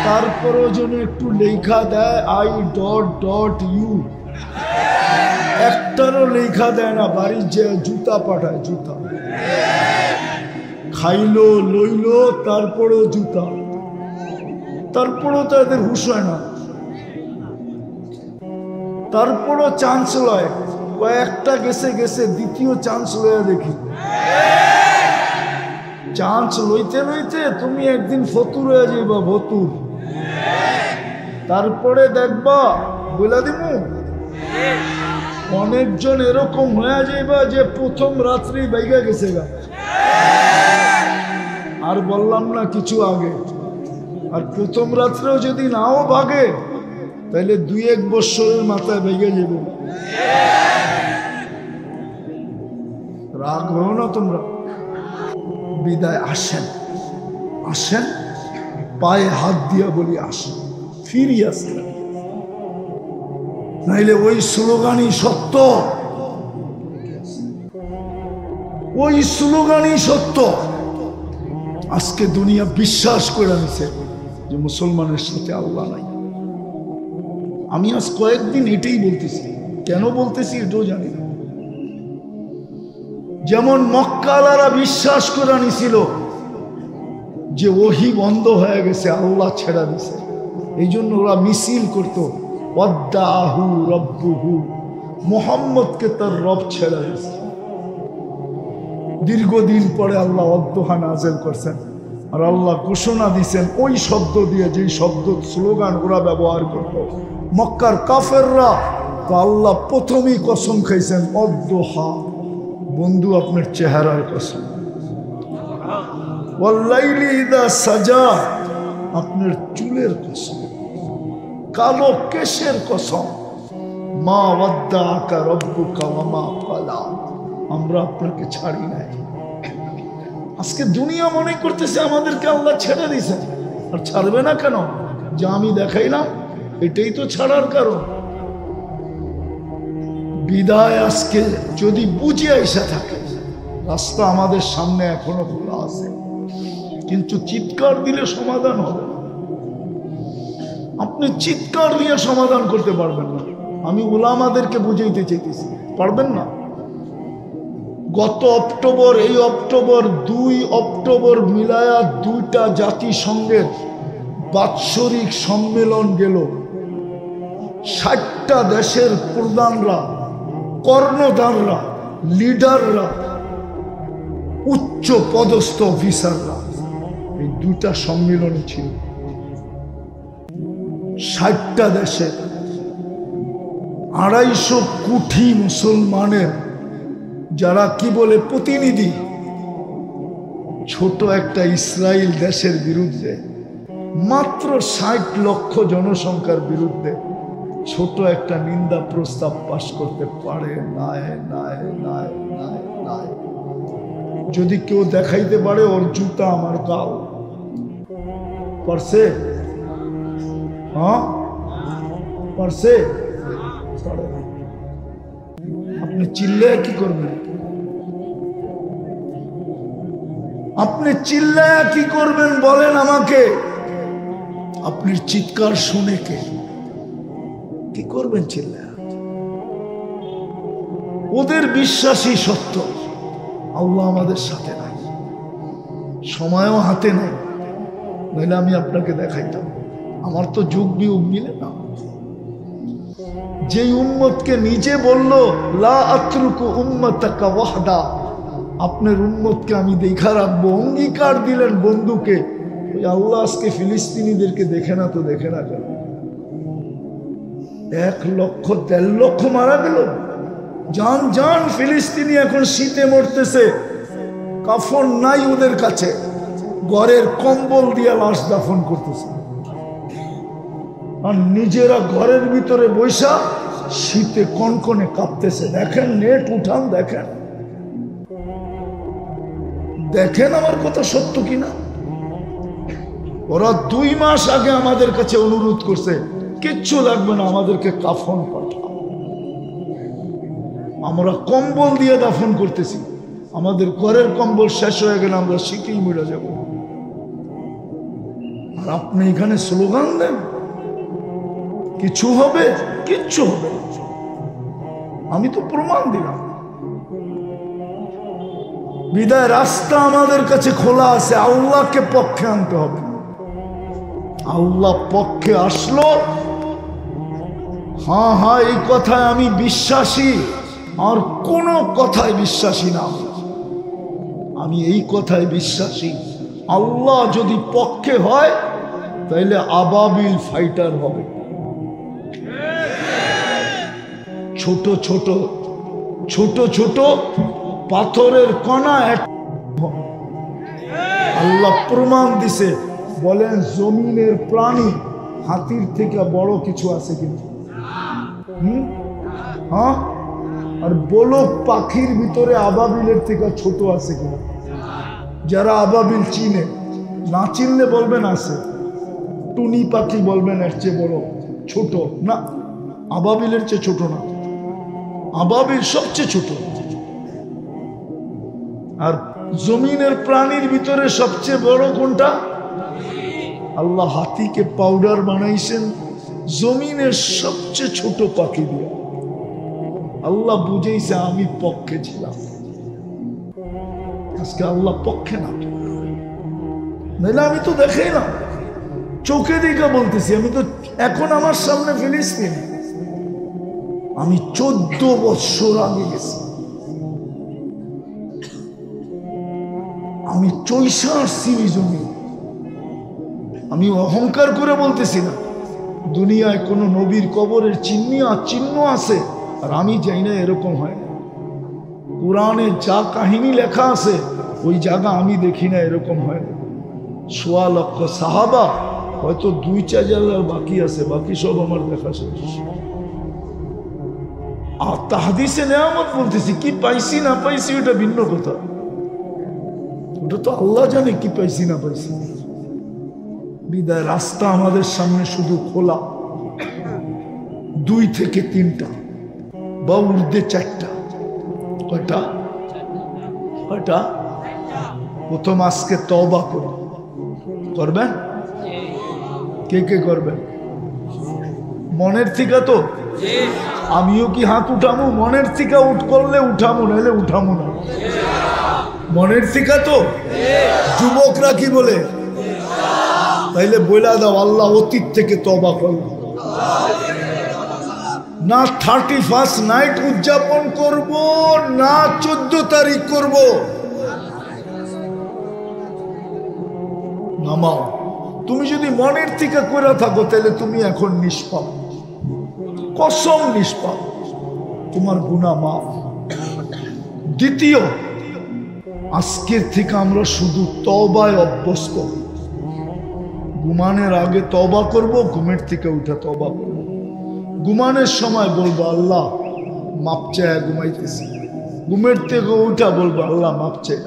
তারপরও যেন একটু লেখা দেয় I.U, একটারও লেখা দেয় না। বাড়ির যে জুতা পাঠায়, জুতা খাইলো লইলো, তারপরেও জুতা, তারপরেও তো এদের হুশ হয় না। তারপরও চান্স লয়, কয়েকটা গেছে গেছে, দ্বিতীয় চান্স লয়া দেখি। চান্স লইতে লইতে তুমি একদিন ফতুর হয়ে যাইবা, ভতুর। তারপরে দেখবা, বলে দিমু, অনেকজন এরকম হয়ে যাইবা যে প্রথম রাত্রি বাইগা গেছে গা। আর বললাম না কিছু আগে। আর প্রথম রাত্রেও যদি নাও ভাগে, তাহলে 2-1 বৎসরের মাথায় বাইগা যাবে। রাগ হও না তোমরা। বিদায় আসেন, আসেন, পায়ে হাত দিয়া বলি আসেন, ফিরি আসেন। নাইলে ওই স্লোগানই সত্য, ওই স্লোগানই সত্য। আজকে দুনিয়া বিশ্বাস করে নিছে যে মুসলমানের সাথে আল্লাহ নাই। আমি আজ কয়েকদিন এটাই বলতেছি, কেন বলতেছি এটাও জানি না। যেমন মক্কালারা বিশ্বাস করে নিছিল যে ওহি বন্ধ হয়ে গেছে, আল্লাহ ছেড়া দিছে, এই জন্য ওরা মিছিল করতো, ওয়াদ্দাহু রব্বুহু, মুহাম্মদকে তার রব ছেড়া দিছে। দীর্ঘদিন পরে আল্লাহ ওয়াদ্দাহা নাযিল করছেন, আর আল্লাহ ঘোষণা দিছেন ওই শব্দ দিয়ে, যেই শব্দ স্লোগান ওরা ব্যবহার করত মক্কার কাফেররা। তো আল্লাহ প্রথমেই কসম খাইছেন, ওয়াদ্দাহা, বন্ধু আপনার চেহারার কসম, ওয়াল্লাইলি ইযা সাজা, আপনার চুলের কসম, কালো কেশের কসম, মা ওয়াদ্দাআকা রাব্বুকা ওয়া মা ক্বালা, আমরা আপনাকে ছাড়ি নাই। আজকে দুনিয়া মনে করতেছে আমাদেরকে আল্লাহ ছেড়ে দিয়েছেন, আর ছাড়বে না কেন? যা আমি দেখাইলাম এটাই তো ছাড়ার কারণ। বিদায় আজকে যদি বুঝে আইসা থাকে, রাস্তা আমাদের সামনে এখনো খোলা আছে, কিন্তু চিৎকার দিলে সমাধান হবে না। আপনি চিৎকার দিয়ে সমাধান করতে পারবেন না। আমি উলামাদেরকে বুঝাইতে চাইতেছি, পারবেন না। গত অক্টোবর, এই অক্টোবর, 2 অক্টোবর মিলায়া 2টা জাতিসংঘের বাৎসরিক সম্মেলন গেল। 60টা দেশের প্রধানরা, কর্ণধাররা, লিডাররা, উচ্চ পদস্থ অফিসাররা, এই 2টা সম্মেলন ছিল 60টা দেশের। 250 কোটি মুসলমানের যারা কি বলে প্রতিনিধি, ছোট একটা ইসরায়েল দেশের বিরুদ্ধে, মাত্র 60 লক্ষ জনসংখ্যার বিরুদ্ধে ছোট একটা নিন্দা প্রস্তাব পাশ করতে পারে নাই। যদি কেউ দেখাইতে পারে ওর জুতা আমার গাও, পারছে? হ্যাঁ পারছে? আপনি চিল্লায় কি করবেন? আপনি চিল্লায় কি করবেন বলেন আমাকে? আপনি চিৎকার শুনে কে কি করবেন? চিল্লায়। ওদের বিশ্বাসই সত্য, আল্লাহ আমাদের সাথে নাই, সময়ও হাতে নেই, নইলে আমি আপনাকে দেখাইতাম। আমার তো যুগ বিয়োগ মিলে না। যে উম্মতকে নিজে বলল লা আতরুকু উম্মাতাকা ওয়াহদা, আপনার উম্মতকে আমি দেখা রাখবো, অঙ্গীকার দিলেন বন্ধুকে। ওই আল্লাহ আজকে ফিলিস্তিনিদেরকে দেখে না তো দেখে না কেন? 1 লক্ষ 1.5 লক্ষ মারা গেল। জান জান ফিলিস্তিনি এখন শীতে মরতেছে, কাফন নাই ওদের কাছে, ঘরের কম্বল দিয়ে লাশ দাফন করতেছে, আর নিজেরা ঘরের ভিতরে বৈশা শীতে কনকনে কাঁপতেছে। দেখেন, নেট উঠান, দেখেন দেখেন আমার কথা সত্য কিনা। ওরা 2 মাস আগে আমাদের কাছে অনুরোধ করছে, কিচ্ছু লাগবে না, আমাদেরকে কাফন পাঠাও। আমরা কম্বল দিয়ে দাফন করতেছি, আমাদের ঘরের কম্বল শেষ হয়ে গেলে আমরা শীতেই মরে যাব। আর আপনি এখানে স্লোগান দেন কিছু হবে, কিচ্ছু হবে। আমি তো প্রমাণ দিলাম। বিদায় রাস্তা আমাদের কাছে খোলা আছে, আল্লাহকে পক্ষে আনতে হবে। আল্লাহ পক্ষে আসলো, হ্যাঁ হ্যাঁ এই কথায় আমি বিশ্বাসী, আর কোনো কথায় বিশ্বাসী না। আমি এই কথায় বিশ্বাসী, আল্লাহ যদি পক্ষে হয় তাহলে আবাবিল ফাইটার হবে। ছোট ছোট ছোট ছোট পাথরের কণা আল্লাহ প্রমাণ দিছে। বলেন জমিনের প্রাণী হাতির থেকে বড় কিছু আছে কিন্তু? হ্যাঁ। আর বলক পাখির ভিতরে আবাবিলের থেকে ছোট আছে কিনা? যারা আবাবিল চিনে, না চিনলে বলবেন আছে। টুনি পাখি বলবেন এর চেয়ে বড়, ছোট না, আবাবিলের চেয়ে ছোট না, আবাবিল সবচেয়ে ছোট। আর জমিনের প্রাণীর ভিতরে সবচেয়ে বড় কোনটা? আল্লাহ হাতিকে পাউডার বানাইছেন জমিনের সবচেয়ে ছোট পাখি দিয়ে। আল্লাহ বুঝেইছে আমি পক্ষে ছিলাম। আজকে আল্লাহ পক্ষে না, নাহলে আমি তো দেখেই না, চোখে দেখা বলতেছি। আমি তো এখন আমার সামনে ফিলিস্তিন, আমি 14 বছর আগে গেছি, আমি চৈশা আসছি ওই জমি। আমি অহংকার করে বলতেছি না। দুনিয়ায় কোন নবীর কবরের চিহ্ন আছে আর আমি যাই না, এরকম হয় না। কোরআনে যা কাহিনী লেখা আছে ওই জায়গা আমি দেখি না, এরকম হয় না। 1.25 লক্ষ সাহাবা, হয়তো 2-4 জায়গা বাকি আছে, বাকি সব আমার দেখা শেষ। আর তাহাদিসে নেয়ামত বলতেছি, কি পাইছি না পাইছি ওটা ভিন্ন কথা, ওটা তো আল্লাহ জানে কি পাইছি না পাইছি। বিদায় রাস্তা আমাদের সামনে শুধু খোলা, 2 থেকে 3টা বা ঊর্ধ্বে 4টা। কয়টা? কয়টা? প্রথম আজকে তওবা করবেন। কে কে করবেন? মনের থেকে তো আমিও কি হাত উঠামু? মনের থেকে উঠ করলে উঠামু, নাহলে উঠামু না। মনের থেকে তো। যুবকরা কি বলে? তাইলে বইলা দাও, আল্লাহ অতীত থেকে তওবা করব না। 31st নাইট উদযাপন করব না 14 তারিখ করব। নামাও। তুমি যদি মনের থেকে করে থাকো তাহলে তুমি এখন নিষ্পাপ, কসম নিষ্পাপ, তোমার গুনাহ মাফ। দ্বিতীয়, আজকের থেকে আমরা শুধু তওবায় অভ্যস্ত। ঘুমানোর আগে তওবা করব, ঘুমের থেকে উঠে তওবা করব। ঘুমানোর সময় বলবো আল্লাহ মাপ চায় ঘুমাইতেছি, ঘুমের থেকে উঠা বলবো আল্লাহ মাপ চাই।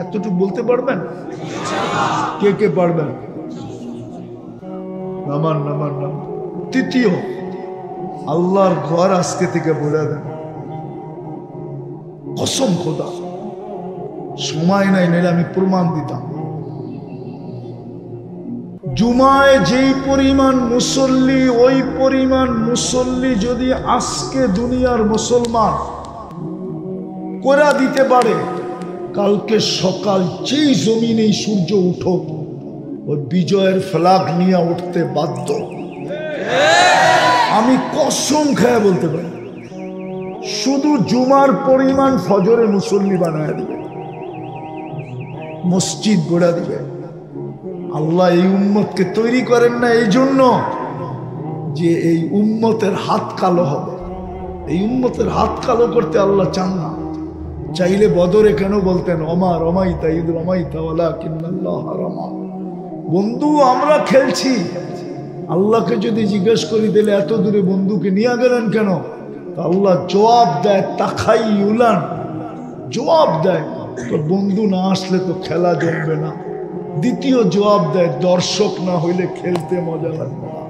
এতটুকু বলতে পারবেন? কে কে পারবেন? নামান নামান নাম। তৃতীয়, আল্লাহর ঘর আজকে থেকে বলে দেন, কসম খোদা সময় নাই, নাইলে আমি প্রমাণ দিতাম। জুমায় যেই পরিমাণ মুসল্লি, ওই পরিমাণ মুসল্লি যদি আজকে দুনিয়ার মুসলমান করে দিতে পারে, কালকে সকাল যেই জমিনেই সূর্য উঠুক ওই বিজয়ের ফ্ল্যাগ নিয়ে উঠতে বাধ্য। আমি কসম খেয়ে বলতে পারি, শুধু জুমার পরিমাণ ফজরে মুসল্লি বানায় দিবে, মসজিদ গড়া দিবে। আল্লাহ এই উম্মতকে তৈরি করেন না এই জন্য যে এই উম্মতের হাত কালো হবে। এই উম্মতের হাত কালো করতে আল্লাহ চান না। চাইলে বদরে কেন বলতেন ওমা রমাইতা ঈদ রমাইতা ওয়ালাকিন্নাল্লাহ রমা। বন্ধু আমরা খেলছি, আল্লাহকে যদি জিজ্ঞেস করি দিলে এত দূরে বন্ধুকে নিয়ে গেলেন কেন, আল্লাহ জবাব দেয় তাকাই উলান, জবাব দেয় তো বন্ধু না আসলে তো খেলা জমবে না। দ্বিতীয় জবাব দেয় দর্শক না হইলে খেলতে মজা লাগবে না,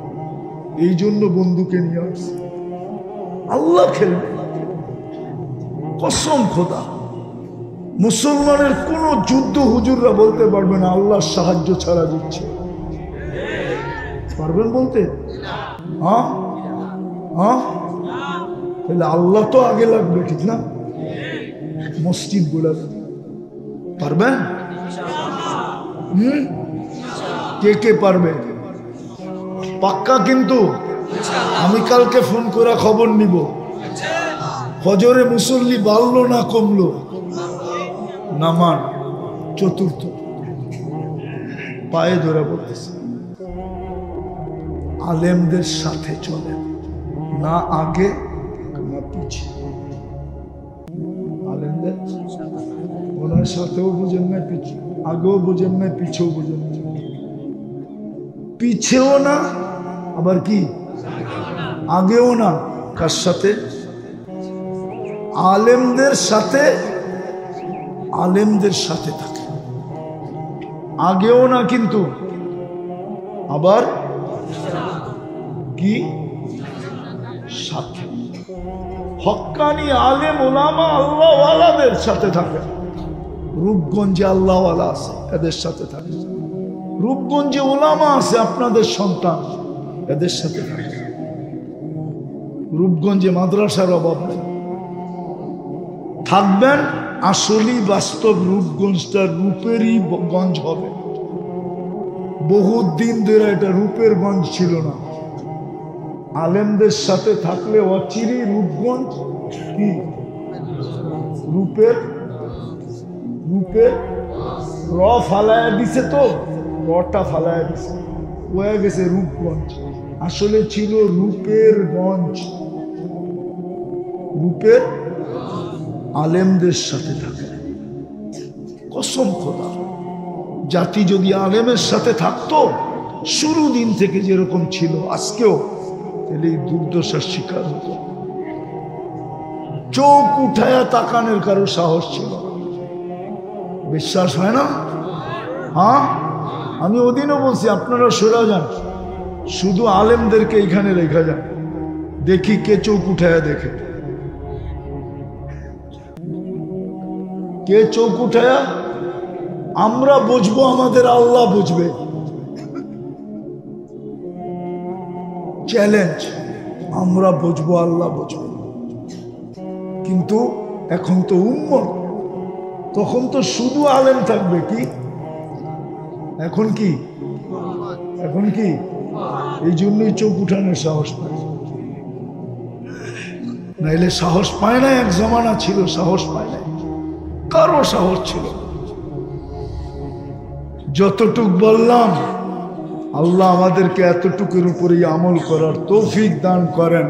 এই জন্য বন্ধুকে নিয়ে আসছে। আল্লাহ খেলবে, কসম খোদা। মুসলমানের কোন যুদ্ধ হুজুররা বলতে পারবে না আল্লাহর সাহায্য ছাড়া দিচ্ছে, পারবেন বলতে? হ্যাঁ হ্যাঁ, তাহলে আল্লাহ তো আগে লাগবে, ঠিক না? মসজিদ বলে পারবেন? কে কে পারবে? পাক্কা কিন্তু আমি কালকে ফোন করে খবর নিব ফজরে মুসল্লি বাড়লো না কমলো। নামান। চতুর্থ, পায়ে ধরে বলতেছে আলেমদের সাথে চলে, না আগে না পিছিয়ে। আলেমদের ওনার সাথেও বুঝেন না, পিছিয়ে আগেও বুঝেন না, পিছেও বুঝেন না। পিছেও না আবার কি আগেও না। কার সাথে? আলেমদের সাথে। আলেমদের সাথে থাকে, আগেও না কিন্তু আবার কি সাথে। হক্কানি আলেম ওলামা আল্লাহওয়ালাদের সাথে থাকে। রূপগঞ্জে আল্লাহওয়ালা আছে, এদের সাথে থাকে। রূপগঞ্জে ওলামা আছে, আপনাদের সন্তান, এদের সাথে থাকে। রূপগঞ্জে মাদ্রাসার অভাব নেই, থাকবেন। আসলেই বাস্তব রূপগঞ্জটা রূপেরই গঞ্জ হবে। বহুত দিন ধরে এটা রূপের গঞ্জ ছিল না। আলেমদের সাথে থাকলে অচিরেই রূপগঞ্জ কি রূপের রূপের র ফালায়া দিছে, তো রটা ফালায়া দিছে, হয়ে গেছে রূপগঞ্জ। আসলে ছিল রূপের গঞ্জ। রূপের আলেমদের সাথে থাকে, কসম খোদা। জাতি যদি আলেমের সাথে থাকতো শুরু দিন থেকে যেরকম ছিল আজকেও, তাহলে এই দুর্দশার শিকার হতো। চোখ উঠায়া তাকানোর কারো সাহস ছিল না। বিশ্বাস হয় না? হ্যাঁ, আমি ওদিনও বলছি আপনারা সরে যান, শুধু আলেমদেরকে এখানে রেখা যান, দেখি কে চোখ উঠায়া দেখে। কে চোখ উঠায়া? আমরা বুঝবো, আমাদের আল্লাহ বুঝবে। চ্যালেঞ্জ, আমরা বুঝবো, আল্লাহ বুঝবো। কিন্তু এখন তো উম্মত, তখন তো শুধু আলেম থাকবে। কি এখন কি, এখন কি? এই জন্যই চোখ উঠানোর সাহস পায়, নাইলে সাহস পায় না। এক জমানা ছিল সাহস পায় না, কারো সাহস ছিল। যতটুক বললাম, আল্লাহ আমাদেরকে এতটুকুর উপরেই আমল করার তৌফিক দান করেন।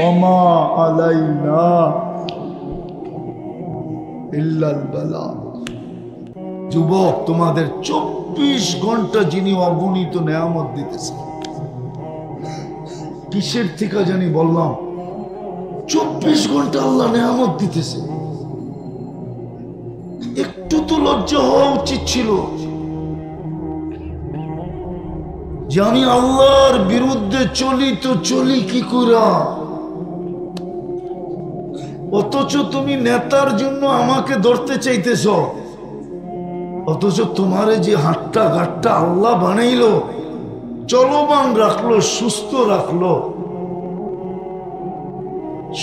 ওমা আলাইনা ইল্লাল বালাগ। যুবক, তোমাদের 24 ঘন্টা যিনি অগণিত নেয়ামত দিতেছে, কিসের থেকে জানি বললাম, 24 ঘন্টা আল্লাহ নেয়ামত দিতেছে। একটু তো লজ্জা হওয়া উচিত ছিল যে আমি আল্লাহর বিরুদ্ধে চলি, তো চলি কি করা? অথচ তুমি নেতার জন্য আমাকে ধরতে চাইতেছ, অথচ তোমারে যে হাটটা ঘাটটা আল্লাহ বানাইলো, চলমান রাখলো, সুস্থ রাখলো,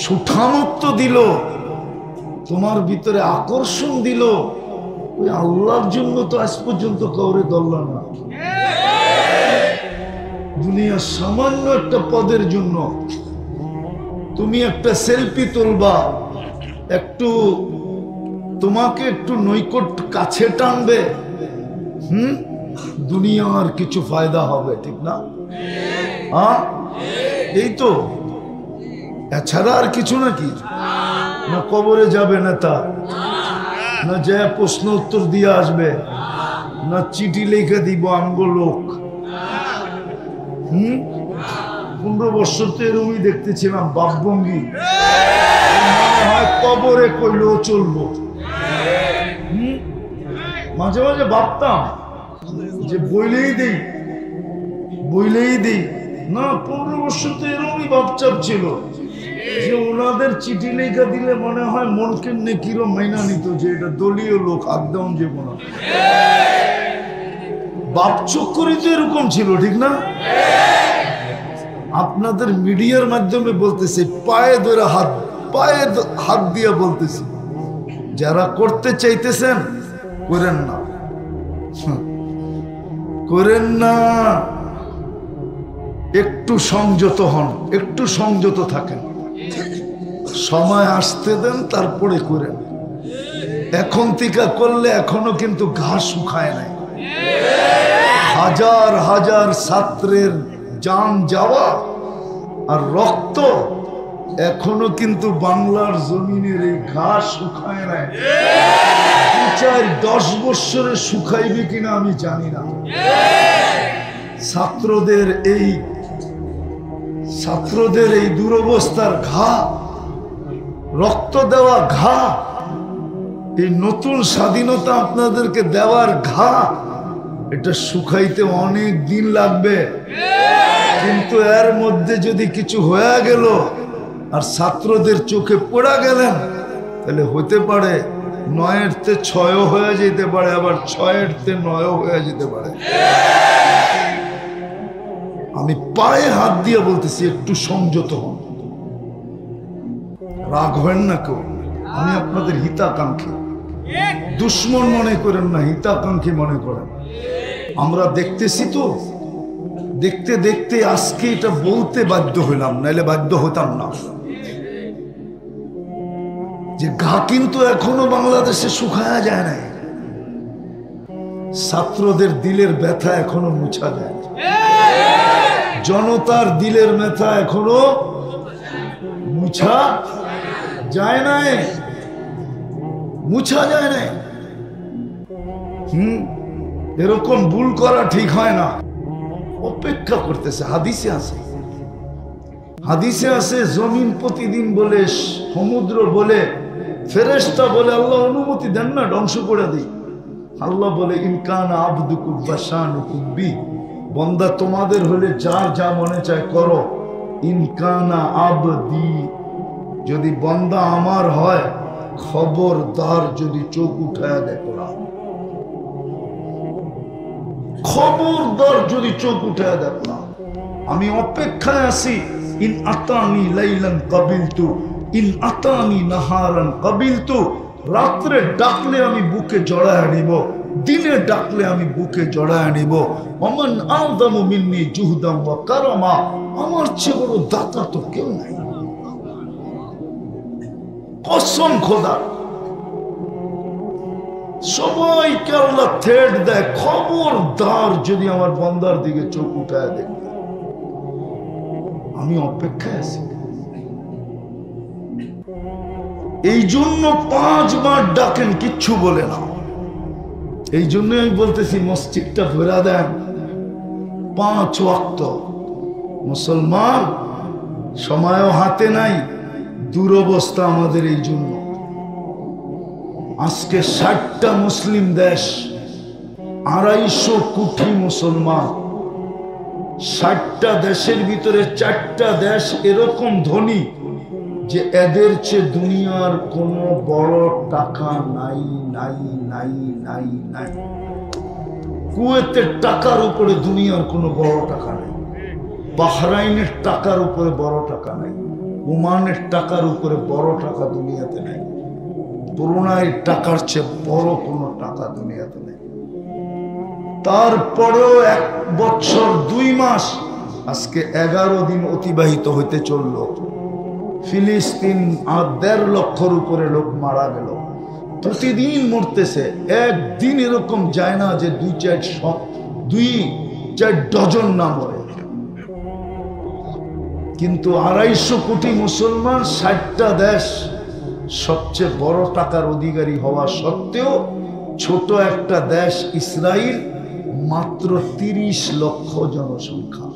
সুঠামত্ব দিল, তোমার ভিতরে আকর্ষণ দিল, ওই আল্লাহর জন্য তো আজ পর্যন্ত কাউরে ধরল না। দুনিয়ার সামান্য একটা পদের জন্য তুমি একটা সেলফি তুলবা, একটু তোমাকে একটু নৈকট কাছে টানবে, দুনিয়ার কিছু ফায়দা হবে, ঠিক না? হ্যাঁ, এই তো, এছাড়া আর কিছু নাকি? না কবরে যাবে নেতা, না যায় প্রশ্ন উত্তর দিয়ে আসবে, না চিঠি লিখে দিব আমগো লোক। 15 বছর তো এরকমই দেখতেছিলাম বাপভঙ্গি, কবরে কইলেও চলবো। মাঝে মাঝে ভাবতাম যে বইলেই দিই না, 15 বছর তো এরকমই ভাবচাপ ছিল যে ওনাদের চিঠি লেখা দিলে মনে হয় মনকে নেকিরও মাইনা নিত, যে এটা দলীয় লোক, একদম যে মনে বাপ চক্করই তো এরকম ছিল, ঠিক না? আপনাদের মিডিয়ার মাধ্যমে বলতেছে, পায়ে হাত দিয়ে বলতেছি, যারা করতে চাইতেছেন করেন না, একটু সংযত হন, একটু সংযত থাকেন, সময় আসতে দেন, তারপরে করেন। এখন থেকে করলে এখনো কিন্তু ঘাস শুকায় নাই। হাজার হাজার ছাত্রের জান যাওয়া আর রক্ত এখনো কিন্তু বাংলার জমিনের এই ঘাস শুকায় নাই। 10 বছরে শুকাইবে কিনা আমি জানি না। ছাত্রদের এই দুরবস্থার ঘা, রক্ত দেওয়া ঘা, এই নতুন স্বাধীনতা আপনাদেরকে দেওয়ার ঘা, এটা শুকাইতে অনেক দিন লাগবে। কিন্তু এর মধ্যে যদি কিছু হয়ে গেল আর ছাত্রদের চোখে পড়া গেলেন, তাহলে হতে পারে 9-এর তে 6 হয়ে যেতে পারে, আবার 6-এর তে 9 হয়ে যেতে পারে। আমি পায়ে হাত দিয়ে বলতেছি, একটু সংযত হন, রাগ হবেন না কেউ। আমি আপনাদের হিতাকাঙ্ক্ষী, দুশ্মন মনে করেন না, হিতাকাঙ্ক্ষী মনে করেন। আমরা দেখতেছি তো, দেখতে দেখতে আজকে এটা বলতে বাধ্য হইলাম, নাইলে বাধ্য হতাম না, যে ঘা কিন্তু এখনো বাংলাদেশে শুকায়া যায় নাই। ছাত্রদের দিলের ব্যথা এখনো মুছা যায়, জনতার দিলের ব্যথা এখনো মুছা যায় নাই, মুছা যায় নাই। এরকম ভুল করা ঠিক হয় না। অপেক্ষা করতেছে। হাদিসে আছে জমিন প্রতিদিন বলে, সমুদ্র বলে, ফেরেশতা বলে, আল্লাহ অনুমতি দেন না ধ্বংস করে দিই। আল্লাহ বলে, ইনকানা আবদুকুম ফাশানুকুম বি, বান্দা তোমাদের হলে যার যা মনে চায় করো। ইনকানা আবদি, যদি বান্দা আমার হয়, খবরদার যদি চোখ উঠায় দেখো না, খবরদার যদি চোখ উঠায় দেখো না। আমি অপেক্ষায় আছি। ইন আতানি লাইলান কাবিলতু, ইন আতানি নাহারান কাবিলতু। রাত্রে ডাকলে আমি বুকে জড়ায় নিব, দিনে ডাকলে আমি বুকে জড়ায় নিব। ওমান আযমু মিন্নি জুহদাম ওয়া কারামা, আমার চেয়ে বড় দাতা তো কেউ নাই। কসম খোদা, সবাইকে আল্লাহ থ্রেট দেয়, খবরদার যদি আমার বান্দার দিকে চোখ উঠায় দেখবে। আমি অপেক্ষায় আছি। এই জন্য 5 বার ডাকেন, কিচ্ছু বলে না। এই জন্য আমি বলতেছি মসজিদটা ভরা দেন 5 ওয়াক্ত। মুসলমান সময়ও হাতে নাই, দুরবস্থা আমাদের। এই জন্য আজকে 60টা মুসলিম দেশ, 250 কোটি মুসলমান। 60টা দেশের ভিতরে 4টা দেশ এরকম ধনী যে এদের চেয়ে দুনিয়ার কোনো বড় টাকা নাই নাই নাই নাই নাই। কুয়েতের টাকার উপরে দুনিয়ার কোনো বড় টাকা নাই, বাহরাইনের টাকার উপরে বড় টাকা নাই, ওমানের টাকার উপরে বড় টাকা দুনিয়াতে নাই, ব্রুনাইয়ের টাকার চেয়ে বড় কোনো টাকা দুনিয়াতে নেই। তারপরেও 1 বছর 2 মাস, আজকে 11 দিন অতিবাহিত হইতে চলল, ফিলিস্তিন 1.5 লক্ষর উপরে লোক মারা গেল। প্রতিদিন মরতেছে। একদিন এরকম যায় না যে 2-4 ডজন না মরে। কিন্তু 250 কোটি মুসলমান, 60টা দেশ, সবচেয়ে বড় টাকার অধিকারী হওয়া সত্ত্বেও ছোট একটা দেশ ইসরায়েল, মাত্র 30 লক্ষ জনসংখ্যা।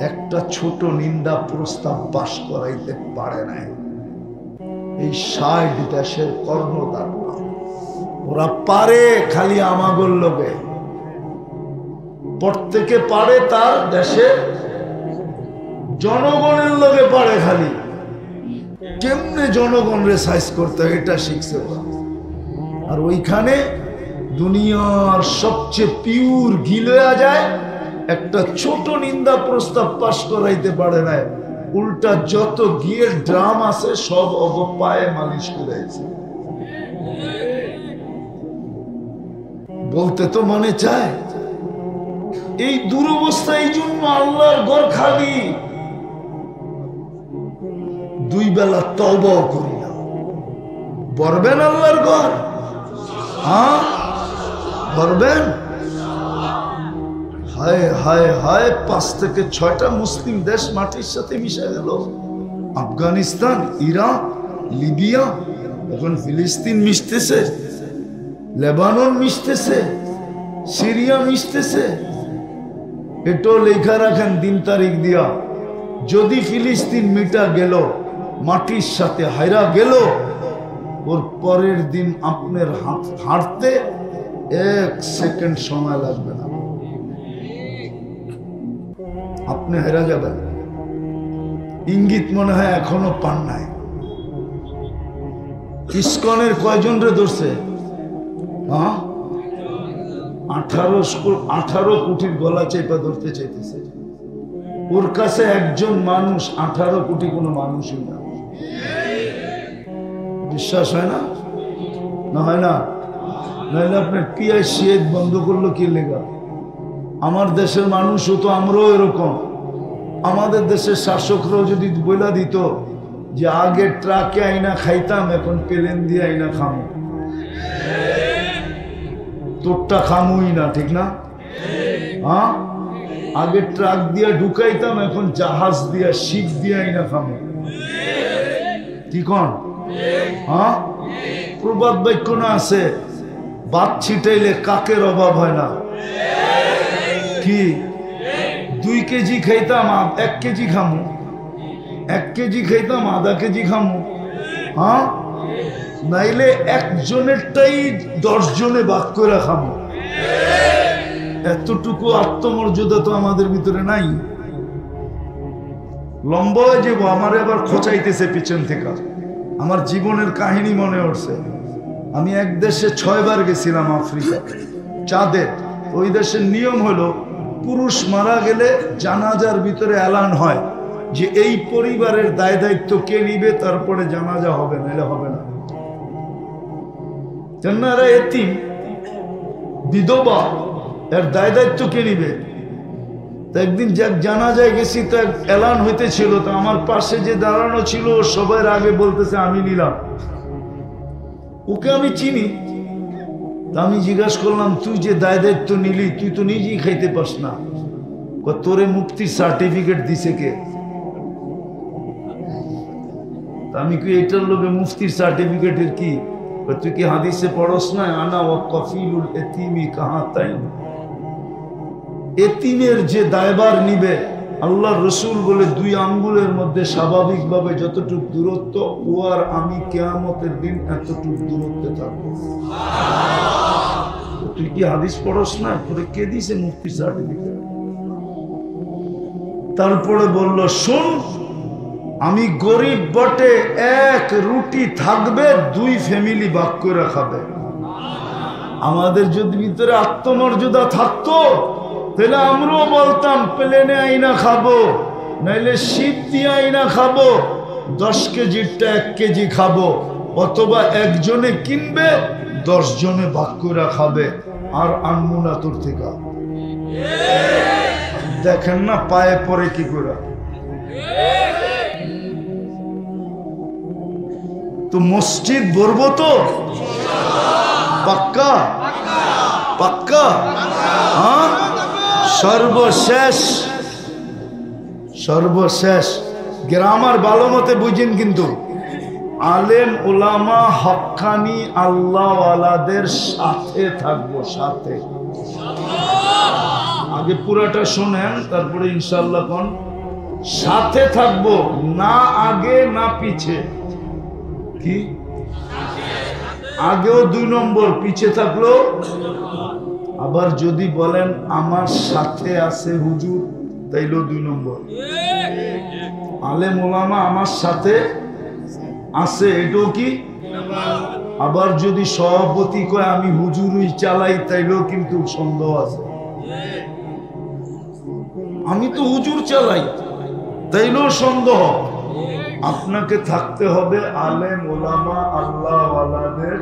একটা ছোট নিন্দা প্রস্তাব পাশ করাইতে পারে নাই এই 60 দেশের কর্ণধার। ওরা পারে খালি আমাগর লোকে, প্রত্যেকে পারে তার দেশে জনগণের লোকে পারে। খালি কেমনে জনগণরে সাইজ করতে হয় এটা শিখছে ওরা। আর ওইখানে দুনিয়ার সবচেয়ে পিওর গিলয়া যায়, একটা ছোট নিন্দা প্রস্তাব পাশ করাইতে পারে না। উল্টা যত গিয়ের ড্রাম আছে সব অবপায়ে মালিশ করেছে। বলতে তো মনে চায়। এই দুরবস্থা, এই জন্য আল্লাহর ঘর খালি। 2 বেলা তওবাও করি না। বলবেন আল্লাহর ঘর? হ্যাঁ বলবেন? হায় হায় হায়, 5 থেকে 6টা মুসলিম দেশ মাটির সাথে মিশে গেল। আফগানিস্তান, ইরাক, লিবিয়া, এখন ফিলিস্তিন মিশতেছে, লেবানন মিশতেছে, সিরিয়া মিশতেছে। এটাও লেখা রাখেন দিন তারিখ দিয়া। যদি ফিলিস্তিন মিটা গেল, মাটির সাথে হাইরা গেল, ওর পরের দিন আপনার হাঁটতে 1 সেকেন্ড সময় লাগবে না, আপনি হেরা যাবেন। ইঙ্গিত মনে হয় এখনো পান নাই। ইসকনের কয়জন রে ধরছে? 18 কোটির গলা চেপা ধরতে চাইতেছে। ওর কাছে একজন মানুষ 18 কোটি কোনো মানুষই না। বিশ্বাস হয় না? না হয় না? নাহলে আপনার PIC বন্ধ করলো কি লেগা? আমার দেশের মানুষও তো, আমরাও এরকম। আমাদের দেশের শাসকরাও যদি বইলা দিত যে আগে ট্রাকে আইনা খাইতাম, এখন প্লেন দিয়ে আইনা খামো, তোরটা খামুই না, ঠিক না? হ্যাঁ, আগে ট্রাক দিয়ে ঢুকাইতাম, এখন জাহাজ দিয়া শিপ দিয়ে আইনা খামো, কি কন? হ্যাঁ, প্রবাদ বাক্য না আছে, ভাত ছিটাইলে কাকের অভাব হয় না। কি 2 কেজি খাইতাম 1 কেজি খামু, 1 কেজি খাইতাম আধা কেজি খামু। হ্যাঁ, নাইলে একজনেরটাই 10 জনে ভাগ করে খামু। এতটুকু আত্মমর্যাদা তো আমাদের ভিতরে নাই। লম্বা হয়ে যাবো, আমার আবার খোঁচাইতেছে পিছন থেকে। আমার জীবনের কাহিনী মনে উঠছে। আমি এক দেশে 6 বার গেছিলাম, আফ্রিকা, চাঁদে। ওই দেশের নিয়ম হলো পুরুষ মারা গেলে জানাজার ভিতরে এলান হয় যে এই পরিবারের দায় দায়িত্ব কে নিবে, তারপরে জানাজা হবে, নাহলে হবে না। জান্নারা এতিম বিধবা, এর দায় দায়িত্ব কে নিবে? তো একদিন জানাজায় গেছি, তো এলান হইতেছিল, তো আমার পাশে যে দাঁড়ানো ছিল সবার আগে বলতেছে আমি নিলাম। ওকে আমি চিনি। তা আমি জিজ্ঞাসা করলাম, তুই যে দায় দায়িত্ব নিলি, তুই তো নিজেই খাইতে পাস না, তোরে মুফতির সার্টিফিকেট দিছে কে? আমি কি এটার লোকে মুফতির সার্টিফিকেটের কি? তুই কি হাদিসে পড়স না, আনা ওয়া কফিলুল এতিমি কাহা তাই? এতিমের যে দায়ভার নিবে, আল্লাহর রসুল বলে 2 আঙ্গুলের মধ্যে স্বাভাবিকভাবে যতটুকু দূরত্ব, ও আর আমি কিয়ামতের দিন এতটুকু দূরত্বে থাকবো। তুই কি হাদিস পড়স না? তোরে কে দিছে মুফতির সার্টিফিকেট? তারপরে বলল, শোন, আমি গরিব বটে, 1 রুটি থাকবে, 2 ফ্যামিলি ভাগ করে খাবে। আমাদের যদি ভিতরে আত্মমর্যাদা থাকতো, তাহলে আমরাও বলতাম প্লেনে আইনা খাবো, নাইলে শীত দিয়ে আইনা খাবো, 10 কেজিরটা 1 কেজি খাবো, অথবা একজনে কিনবে 10 জনে ভাগ করে খাবে, আর আনমু না তোর থেকে। দেখেন না পায়ে পরে কি করে। তো মসজিদ ভরবো তো পাক্কা পাক্কা? হ্যাঁ, সর্বশেষ সর্বশেষ গ্রামার ভালো মতে বুঝেন, কিন্তু আলেম ওলামা হক্কানি আল্লাহওয়ালাদের সাথে থাকবো, সাথে। আগে পুরাটা শোনেন, তারপরে ইনশাল্লাহ কোন সাথে থাকবো, না আগে না পিছে। কি আগেও 2 নম্বর, পিছে থাকলো। আবার যদি বলেন আমার সাথে আছে হুজুর, তাইলেও 2 নম্বর। আলেম ওলামা আমার সাথে আছে, এটাও কি? আবার যদি সভাপতি কয় আমি হুজুরই চালাই, তাইলেও কিন্তু সন্দেহ আছে। আমি তো হুজুর চালাই, তাইলেও সন্দেহ। আপনাকে থাকতে হবে আলেম ওলামা আল্লাহওয়ালাদের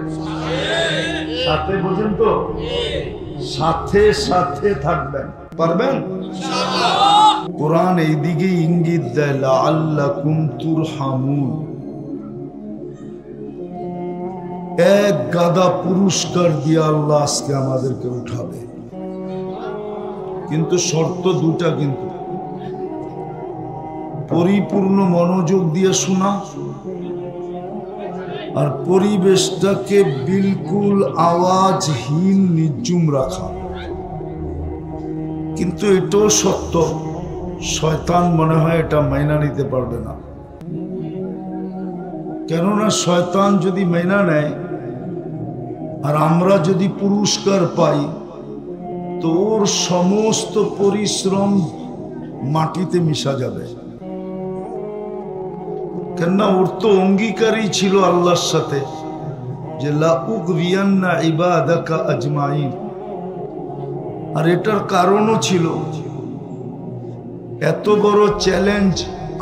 সাথে, বুঝেন তো? সাথে সাথে থাকবেন, পারবেন? কোরআন এই দিকে ইঙ্গিত দেয়, লাআল্লাকুম তুরহামুন। 1 গাদা পুরস্কার দিয়ে আল্লাহ আজকে আমাদেরকে উঠাবে, কিন্তু শর্ত 2টা। কিন্তু পরিপূর্ণ মনোযোগ দিয়ে শোনা, আর পরিবেশটাকে বিলকুল আওয়াজহীন নির্জুম রাখা। কিন্তু এটাও সত্য, শয়তান মনে হয় এটা মাইনা নিতে পারবে না। কেননা শয়তান যদি মাইনা নেয় আর আমরা যদি পুরস্কার পাই, তো ওর সমস্ত পরিশ্রম মাটিতে মিশা যাবে। কেননা ওর তো অঙ্গীকারই ছিল আল্লাহর সাথে যে লা উগবিয়ান্না ইবাদাকা আজমাইন। আর এটার কারণও ছিল, এত বড় চ্যালেঞ্জ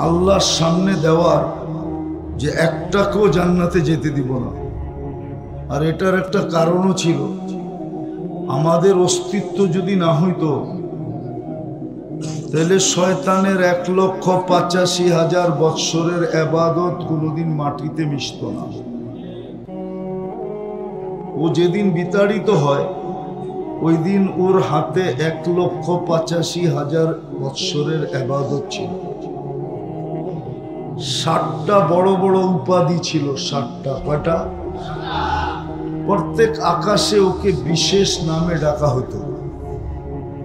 আল্লাহর সামনে দেওয়ার, যে একটাকেও জান্নাতে যেতে দিব না। আর এটার একটা কারণও ছিল, আমাদের অস্তিত্ব যদি না হইতো, তাহলে শয়তানের 1,85,000 বৎসরের ইবাদত কোনোদিন মাটিতে মিশত না। ও যেদিন বিতাড়িত হয়, ওই দিন ওর হাতে 1,85,000 বৎসরের ইবাদত ছিল। 60টা বড় বড় উপাধি ছিল, 60টা। কয়টা? প্রত্যেক আকাশে ওকে বিশেষ নামে ডাকা হতো।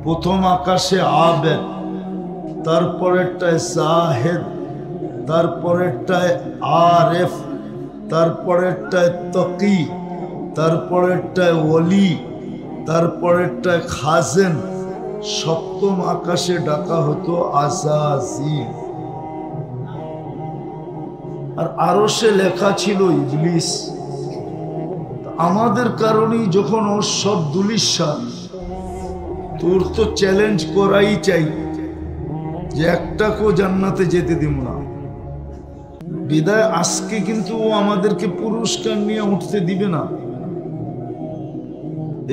প্রথম আকাশে আবেদ, তারপরেরটায় জাহেদ, তারপরেরটায় আরেফ, তারপরেরটায় তকি, তারপরেরটায় ওলি, তারপরেরটায় খাজেন। সপ্তম আকাশে ডাকা হতো আজাজিল। আর আরশে লেখা ছিল ইবলিস। আমাদের কারণেই যখন ওর সব দুলিশান, তোর তো চ্যালেঞ্জ করাই চাই যে একটাকেও জান্নাতে যেতে দিব না। বিদায় আজকে কিন্তু ও আমাদেরকে পুরস্কার নিয়ে উঠতে দিবে না।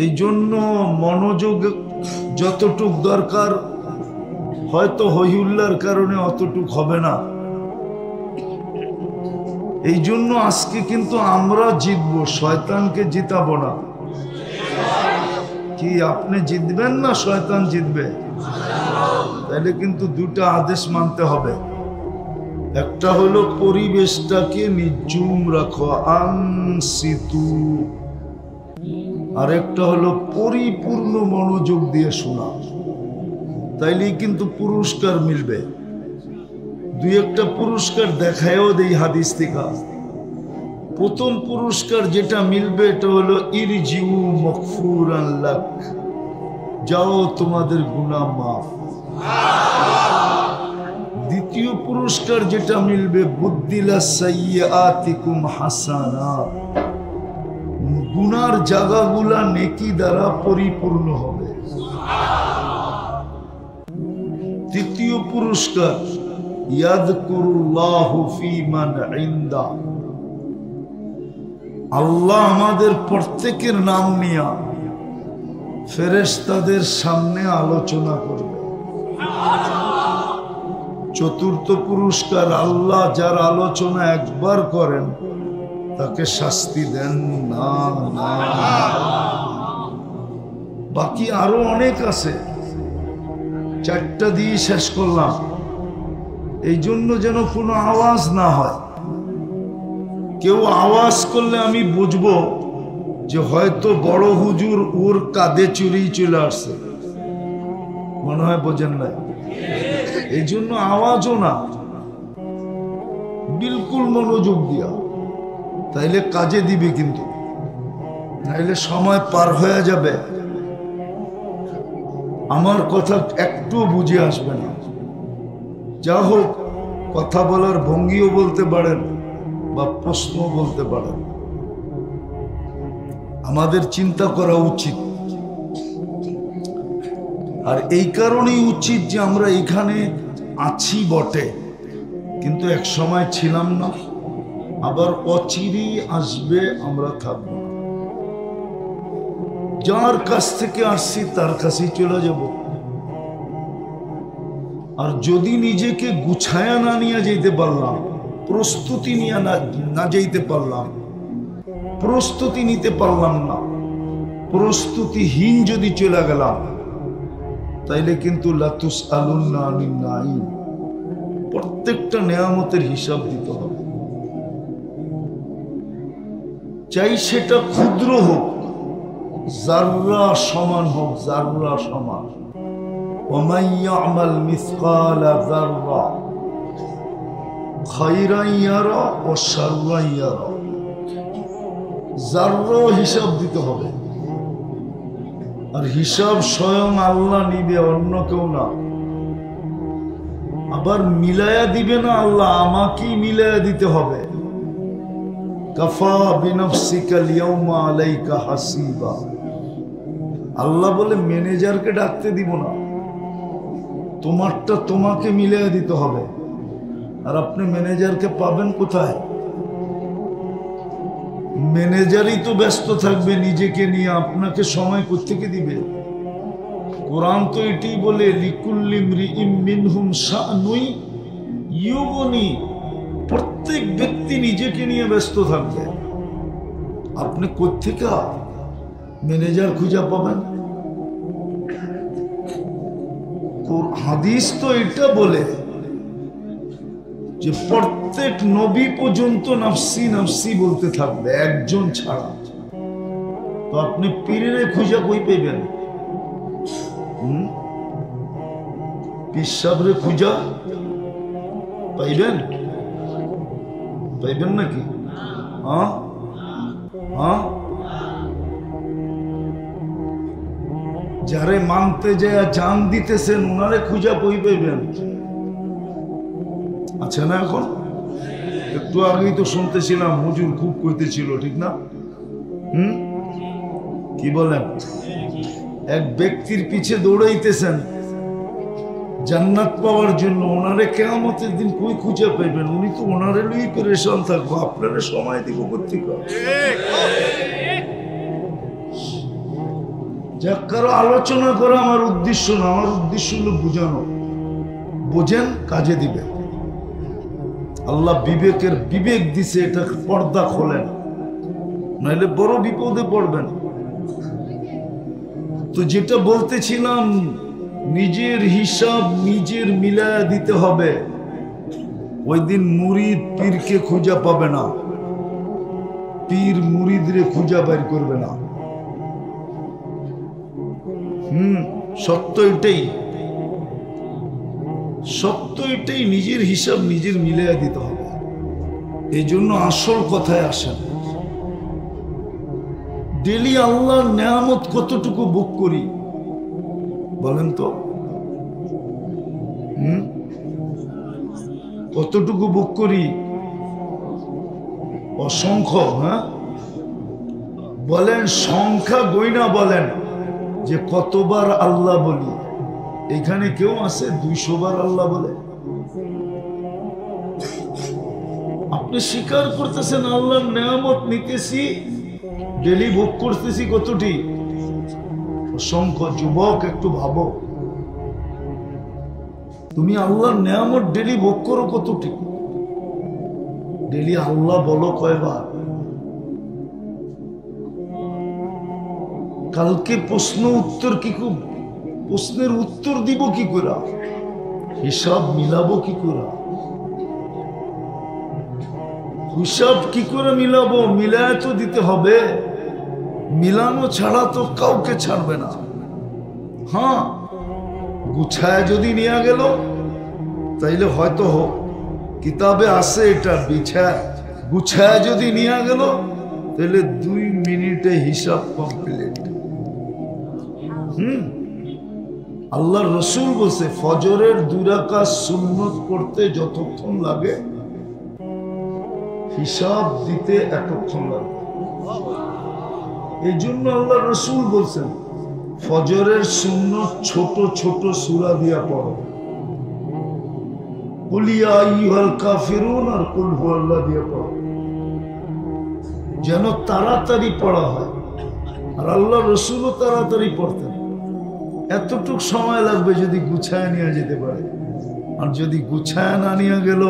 এই জন্য মনোযোগ যতটুক দরকার, হয়তো হইহুল্লার কারণে অতটুক হবে না। এই জন্য আজকে কিন্তু আমরা জিতবো, শয়তানকে জিতাবো না। কি আপনি জিতবেন না শয়তান জিতবে? তাহলে কিন্তু দুটা আদেশ মানতে হবে। একটা হলো পরিবেশটাকে নিঝুম রাখো, আনসিতু, আর একটা হলো পরিপূর্ণ মনোযোগ দিয়ে শোনা। তাইলেই কিন্তু পুরস্কার মিলবে। দুই একটা পুরস্কার দেখায়ও দেই হাদিস থেকে। প্রথম পুরস্কার যেটা মিলবে এটা হলো ইরজিউ মাগফুরান লাক, যাও তোমাদের গুনাহ মাফ। দ্বিতীয় পুরস্কার যেটা মিলবে বুদ্দিলা সাইয়্যাতিকুম হাসানাত, গুনার জায়গাগুলা নেকি দ্বারা পরিপূর্ণ হবে। তৃতীয় পুরস্কার ইয়াযকুরুল্লাহু ফী মান ইনদা, আল্লাহ আমাদের প্রত্যেকের নাম নিয়ে ফেরেশতাদের সামনে আলোচনা করবে। চতুর্থ পুরস্কার আল্লাহ যার আলোচনা একবার করেন তাকে শাস্তি দেন না। বাকি আরো অনেক আছে, চারটা দিয়ে শেষ করলাম। এই জন্য যেন কোনো আওয়াজ না হয়। কেউ আওয়াজ করলে আমি বুঝবো যে হয়তো বড় হুজুর ওর কাঁধে চুরি চলে আসছে, মনে হয় বোঝেন না। এই জন্য আওয়াজও না, বিলকুল মনোযোগ দিয়া, তাইলে কাজে দিবে, কিন্তু নাইলে সময় পার হয়ে যাবে, আমার কথা একটু বুঝে আসবে না। যা হোক, কথা বলার ভঙ্গিও বলতে পারেন বা প্রশ্ন বলতে পারেন। আমাদের চিন্তা করা উচিত, আর এই কারণেই উচিত যে আমরা এখানে আছি বটে, কিন্তু এক সময় ছিলাম না, আবার অচিরেই আসবে, আমরা থাকব। যার কাছ থেকে আসছি তার কাছেই চলে যাব। আর যদি নিজেকে গুছায়া না নিয়ে যেতে পারলাম, প্রস্তুতি নিয়ে না যেতে পারলাম, প্রস্তুতি নিতে পারলাম না, প্রস্তুতিহীন যদি চলে গেলাম, তাইলে কিন্তু লাতুসআলুন্না আনিন নাঈম, প্রত্যেকটা নেয়ামতের হিসাব দিতে হবে। চাই সেটা ক্ষুদ্র হোক, জাররা সমান হোক, জাররা সমান। ওয়ামান ইয়ামাল মিসকালা যাররা খায়রান ইয়ারা ওয়া শাররান ইয়ারা, জাররা হিসাব দিতে হবে। আর হিসাব স্বয়ং আল্লাহ নিবে, অন্য কেউ না। আবার মিলায়া দিবে না আল্লাহ, আমাকেই মিলায়া দিতে হবে। কাফা বিনফসিকা আল-ইয়াওমা আলাইকা হাসিবা, আল্লাহ বলে ম্যানেজারকে ডাকতে দিব না, তোমারটা তোমাকে মিলায়া দিতে হবে। আর আপনি ম্যানেজারকে পাবেন কোথায়? ম্যানেজারই তো ব্যস্ত থাকবে নিজেকে নিয়ে, আপনাকে সময় কোত্থেকে দিবে? কোরআন তো এটি বলে লিকুল্লি ইমরিইম মিনহুম শানুই ইউগনি, প্রত্যেক ব্যক্তি নিজেকে নিয়ে ব্যস্ত থাকবে। আপনি কোত্থেকে ম্যানেজার খুঁজে পাবেন? হাদিস তো এটা বলে যে প্রত্যেক নবী পর্যন্ত নফসি নফসি বলতে থাকবে, একজন ছাড়া। তো আপনি পীরের খুঁজা কই পাইবেন? পীর সাহেবরে খুঁজা পাইবেন? পাইবেন নাকি? হ্যাঁ হ্যাঁ, যারে মানতে যায় জান দিতেছেন ওনারে খুঁজা কই পাইবেন? আচ্ছা না, এখন একটু আগেই তো শুনতেছিলাম হুজুর খুব কইতেছিল, ঠিক না? কি বলেন? এক ব্যক্তির পিছে দৌড়াইতেছেন জান্নাত পাওয়ার জন্য, ওনারে কিয়ামতের দিন কই খুঁজে পাইবেন? উনি তো ওনারে লই পেরেশান থাকবো, আপনারা সময় দিব কোত্থেকে? যাক, কারো আলোচনা করা আমার উদ্দেশ্য না, আমার উদ্দেশ্য হলো বুঝানো। বোঝেন, কাজে দিবেন। আল্লাহ বিবেক দিছে, এটা পর্দা খোলেন, নাহলে বড় বিপদে পড়বেন। তো যেটা বলতেছিলাম, নিজের হিসাব নিজের মিলায়া দিতে হবে। ওই দিন মুরিদ পীরকে খুঁজা পাবে না, পীর মুরিদরে খুঁজা বের করবে না। সত্য এটাই, সত্য এটাই। নিজের হিসাব নিজের মিলায়া দিতে হবে। এই জন্য আসল কথায় আসেন। ডেলি আল্লাহর নেয়ামত কতটুকু ভোগ করি বলেন তো? কতটুকু ভোগ করি? অসংখ্য। হ্যাঁ বলেন, সংখ্যা গয়না বলেন যে কতবার আল্লাহ বলি। এখানে কেউ আছে 200 বার আল্লাহ বলে? আপনি স্বীকার করতেছেন আল্লাহর নেয়ামত নিতেছি, ডেলি ভোগ করতেছি কতটি? অসংখ্য। যুবক, একটু ভাবো, তুমি আল্লাহর নেয়ামত ডেলি ভোগ করো কতটি? ডেলি আল্লাহ বলো কয়বার? কালকে প্রশ্নের উত্তর দিব কি করে? হিসাব মিলাবো কি করে? হিসাব কি করে মিলাবো? মিলায় তো দিতে হবে। মিলানো ছাড়া তো কাউকে ছাড়বে না। হ্যাঁ, গুছায় যদি নিয়ে গেল তাইলে হয়তো হোক, কিতাবে আছে এটা, গুছায় যদি নিয়ে গেল তাহলে 2 মিনিটে হিসাব কমপ্লিট। আল্লাহর রসুল বলছে ফজরের 2 রাকাত সুন্নত করতে যতক্ষণ লাগে হিসাব দিতে এতক্ষণ লাগে। এই জন্য আল্লাহ রসুল বলছেন ফজরের সুন্নত ছোট ছোট সূরা দিয়া পড়ো। কুল ইয়া আইয়ুহাল কাফিরুন আর কুল হুয়াল্লাহ দিয়া পড়ো, যেন তাড়াতাড়ি পড়া হয়। আর আল্লাহ রসুলও তাড়াতাড়ি পড়তেন। এতটুক সময় লাগবে যদি গুছায় নিয়ে যেতে পারে। আর যদি গুছায় না নিয়ে গেল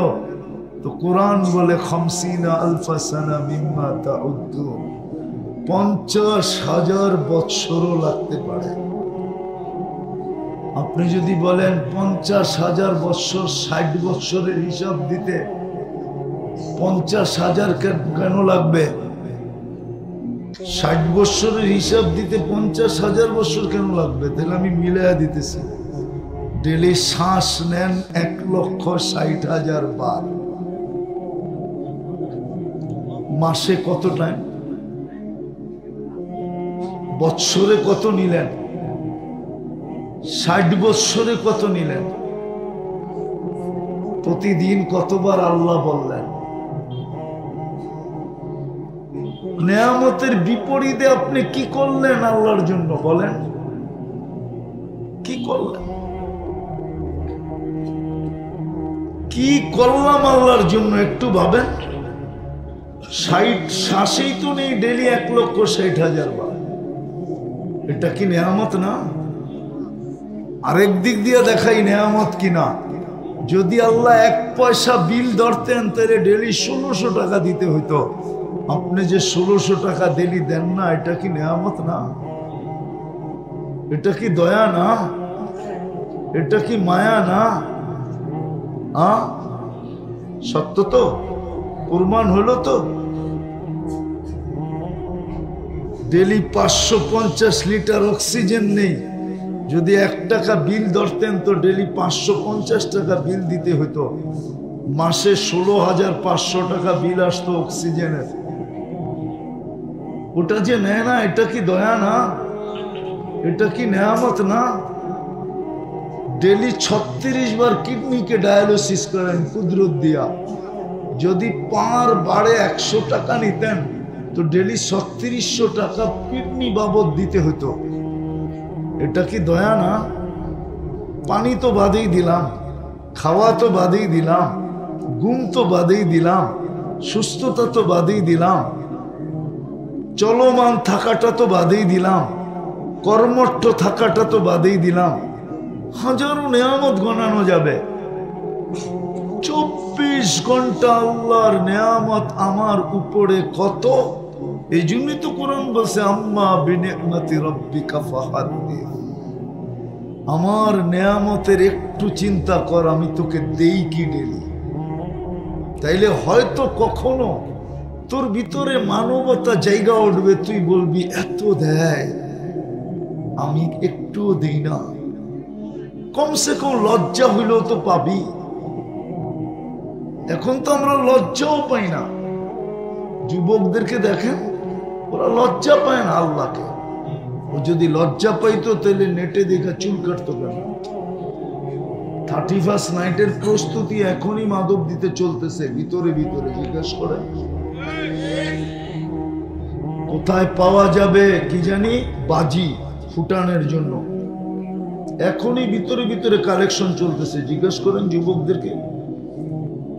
তো কোরআন বলে 50,000 সানা মিম্মা তাউদ্দুন, 50,000 বৎসরও লাগতে পারে। আপনি যদি বলেন 50,000 বৎসর, 60 বৎসরের হিসাব দিতে 50,000 কেন লাগবে? 60 বৎসরের হিসাব দিতে 50,000 বৎসর কেন লাগবে? তাহলে আমি মিলাইয়া দিতেছি। ডেলি শ্বাস নেন 1,60,000 বার। মাসে কত টাইম? বৎসরে কত নিলেন? 60 বৎসরে কত নিলেন? প্রতিদিন কতবার আল্লাহ বললেন? নেয়ামতের বিপরীতে আপনি কি করলেন আল্লাহর জন্য? বলেন, কি করলেন? কি করলাম আল্লাহর জন্য? একটু ভাবেন। 60 শ্বাসেই তো নেই ডেলি 1,60,000 বার। এটা কি নেয়ামত না? আরেক দিক দিয়ে দেখাই নেয়ামত কিনা। যদি আল্লাহ 1 পয়সা বিল ধরতেন তাহলে ডেলি 1600 টাকা দিতে হইতো। আপনি যে 1600 টাকা ডেলি দেন না, এটা কি নেয়ামত না? এটা কি দয়া না? এটা কি মায়া না? সত্য তো? প্রমাণ হলো তো? ডেলি 550 লিটার অক্সিজেন নেই। যদি 1 টাকা বিল ধরতেন তো ডেলি 550 টাকা বিল দিতে হতো। মাসে 16,500 টাকা বিল আসতো অক্সিজেনের। ওটা যে নেয় না, এটা কি দয়া না? এটা কি নেয়ামত না? ডেলি 36 বার কিডনিকে ডায়ালিসিস করেন কুদরত দিয়া। যদি পার বাড়ে 100 টাকা নিতেন তো ডেলি 3600 টাকা কিডনি বাবদ দিতে হতো। এটা কি দয়া না? পানি তো বাদেই দিলাম, খাওয়া তো বাদেই দিলাম, ঘুম তো বাদেই দিলাম, সুস্থতা তো বাদেই দিলাম, চলমান থাকাটা তো বাদেই দিলাম, কর্মঠ থাকাটা তো বাদেই দিলাম। হাজারো নেয়ামত গণানো যাবে। 24 ঘন্টা আল্লাহর নেয়ামত আমার উপরে কত। এই জন্যই তো কোরআন বলছে আম্মা বিনিআমাতি রাব্বিকা ফাহাদ্দিস। আমার নেয়ামতের একটু চিন্তা কর, আমি তোকে দেই কি ডেলি। তাইলে হয়তো কখনো তোর ভিতরে মানবতা জায়গা উঠবে, তুই বলবি এত দেয় আমি একটুও দেই না। কমসে কম লজ্জা হইলেও তো পাবি। এখন তো আমরা লজ্জাও পাই না। যুবকদেরকে দেখেন, ওরা লজ্জা পায় না আল্লাহকে। ও যদি লজ্জা পাইতো তাহলে নেটে দেখা চুল কাটতো কেন? 31st নাইটের প্রস্তুতি এখনই মাদক দিতে চলতেছে ভিতরে ভিতরে। জিজ্ঞেস করে কোথায় পাওয়া যাবে কি জানি বাজি ফুটানোর জন্য, এখনই ভিতরে ভিতরে কালেকশন চলতেছে। জিজ্ঞেস করেন যুবকদেরকে,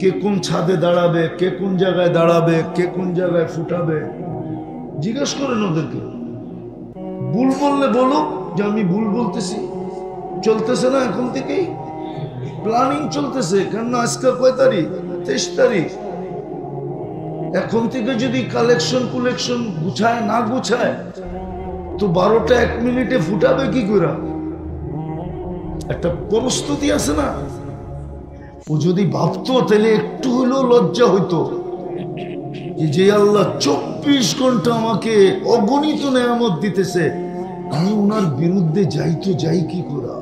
কে কোন ছাদে দাঁড়াবে, কে কোন জায়গায় দাঁড়াবে, কে কোন জায়গায় ফুটাবে। জিজ্ঞেস করেন ওদেরকে। ভুল বললে বলো যে আমি ভুল বলতেছি। চলতেছে না এখন থেকেই প্ল্যানিং চলতেছে। কেন আজকে কয় তারিখ? 23 তারিখ। এখন থেকে যদি কালেকশন কুলেকশন গুছায় না গুছায় তো 12টা 1 মিনিটে ফুটাবে কি করে? একটা প্রস্তুতি আছে না। ও যদি ভাবতো তাহলে একটু হলেও লজ্জা হইতো যে আল্লাহ 24 ঘন্টা আমাকে অগণিত নেয়ামত দিতেছে, আমি ওনার বিরুদ্ধে যাই তো যাই কি করা।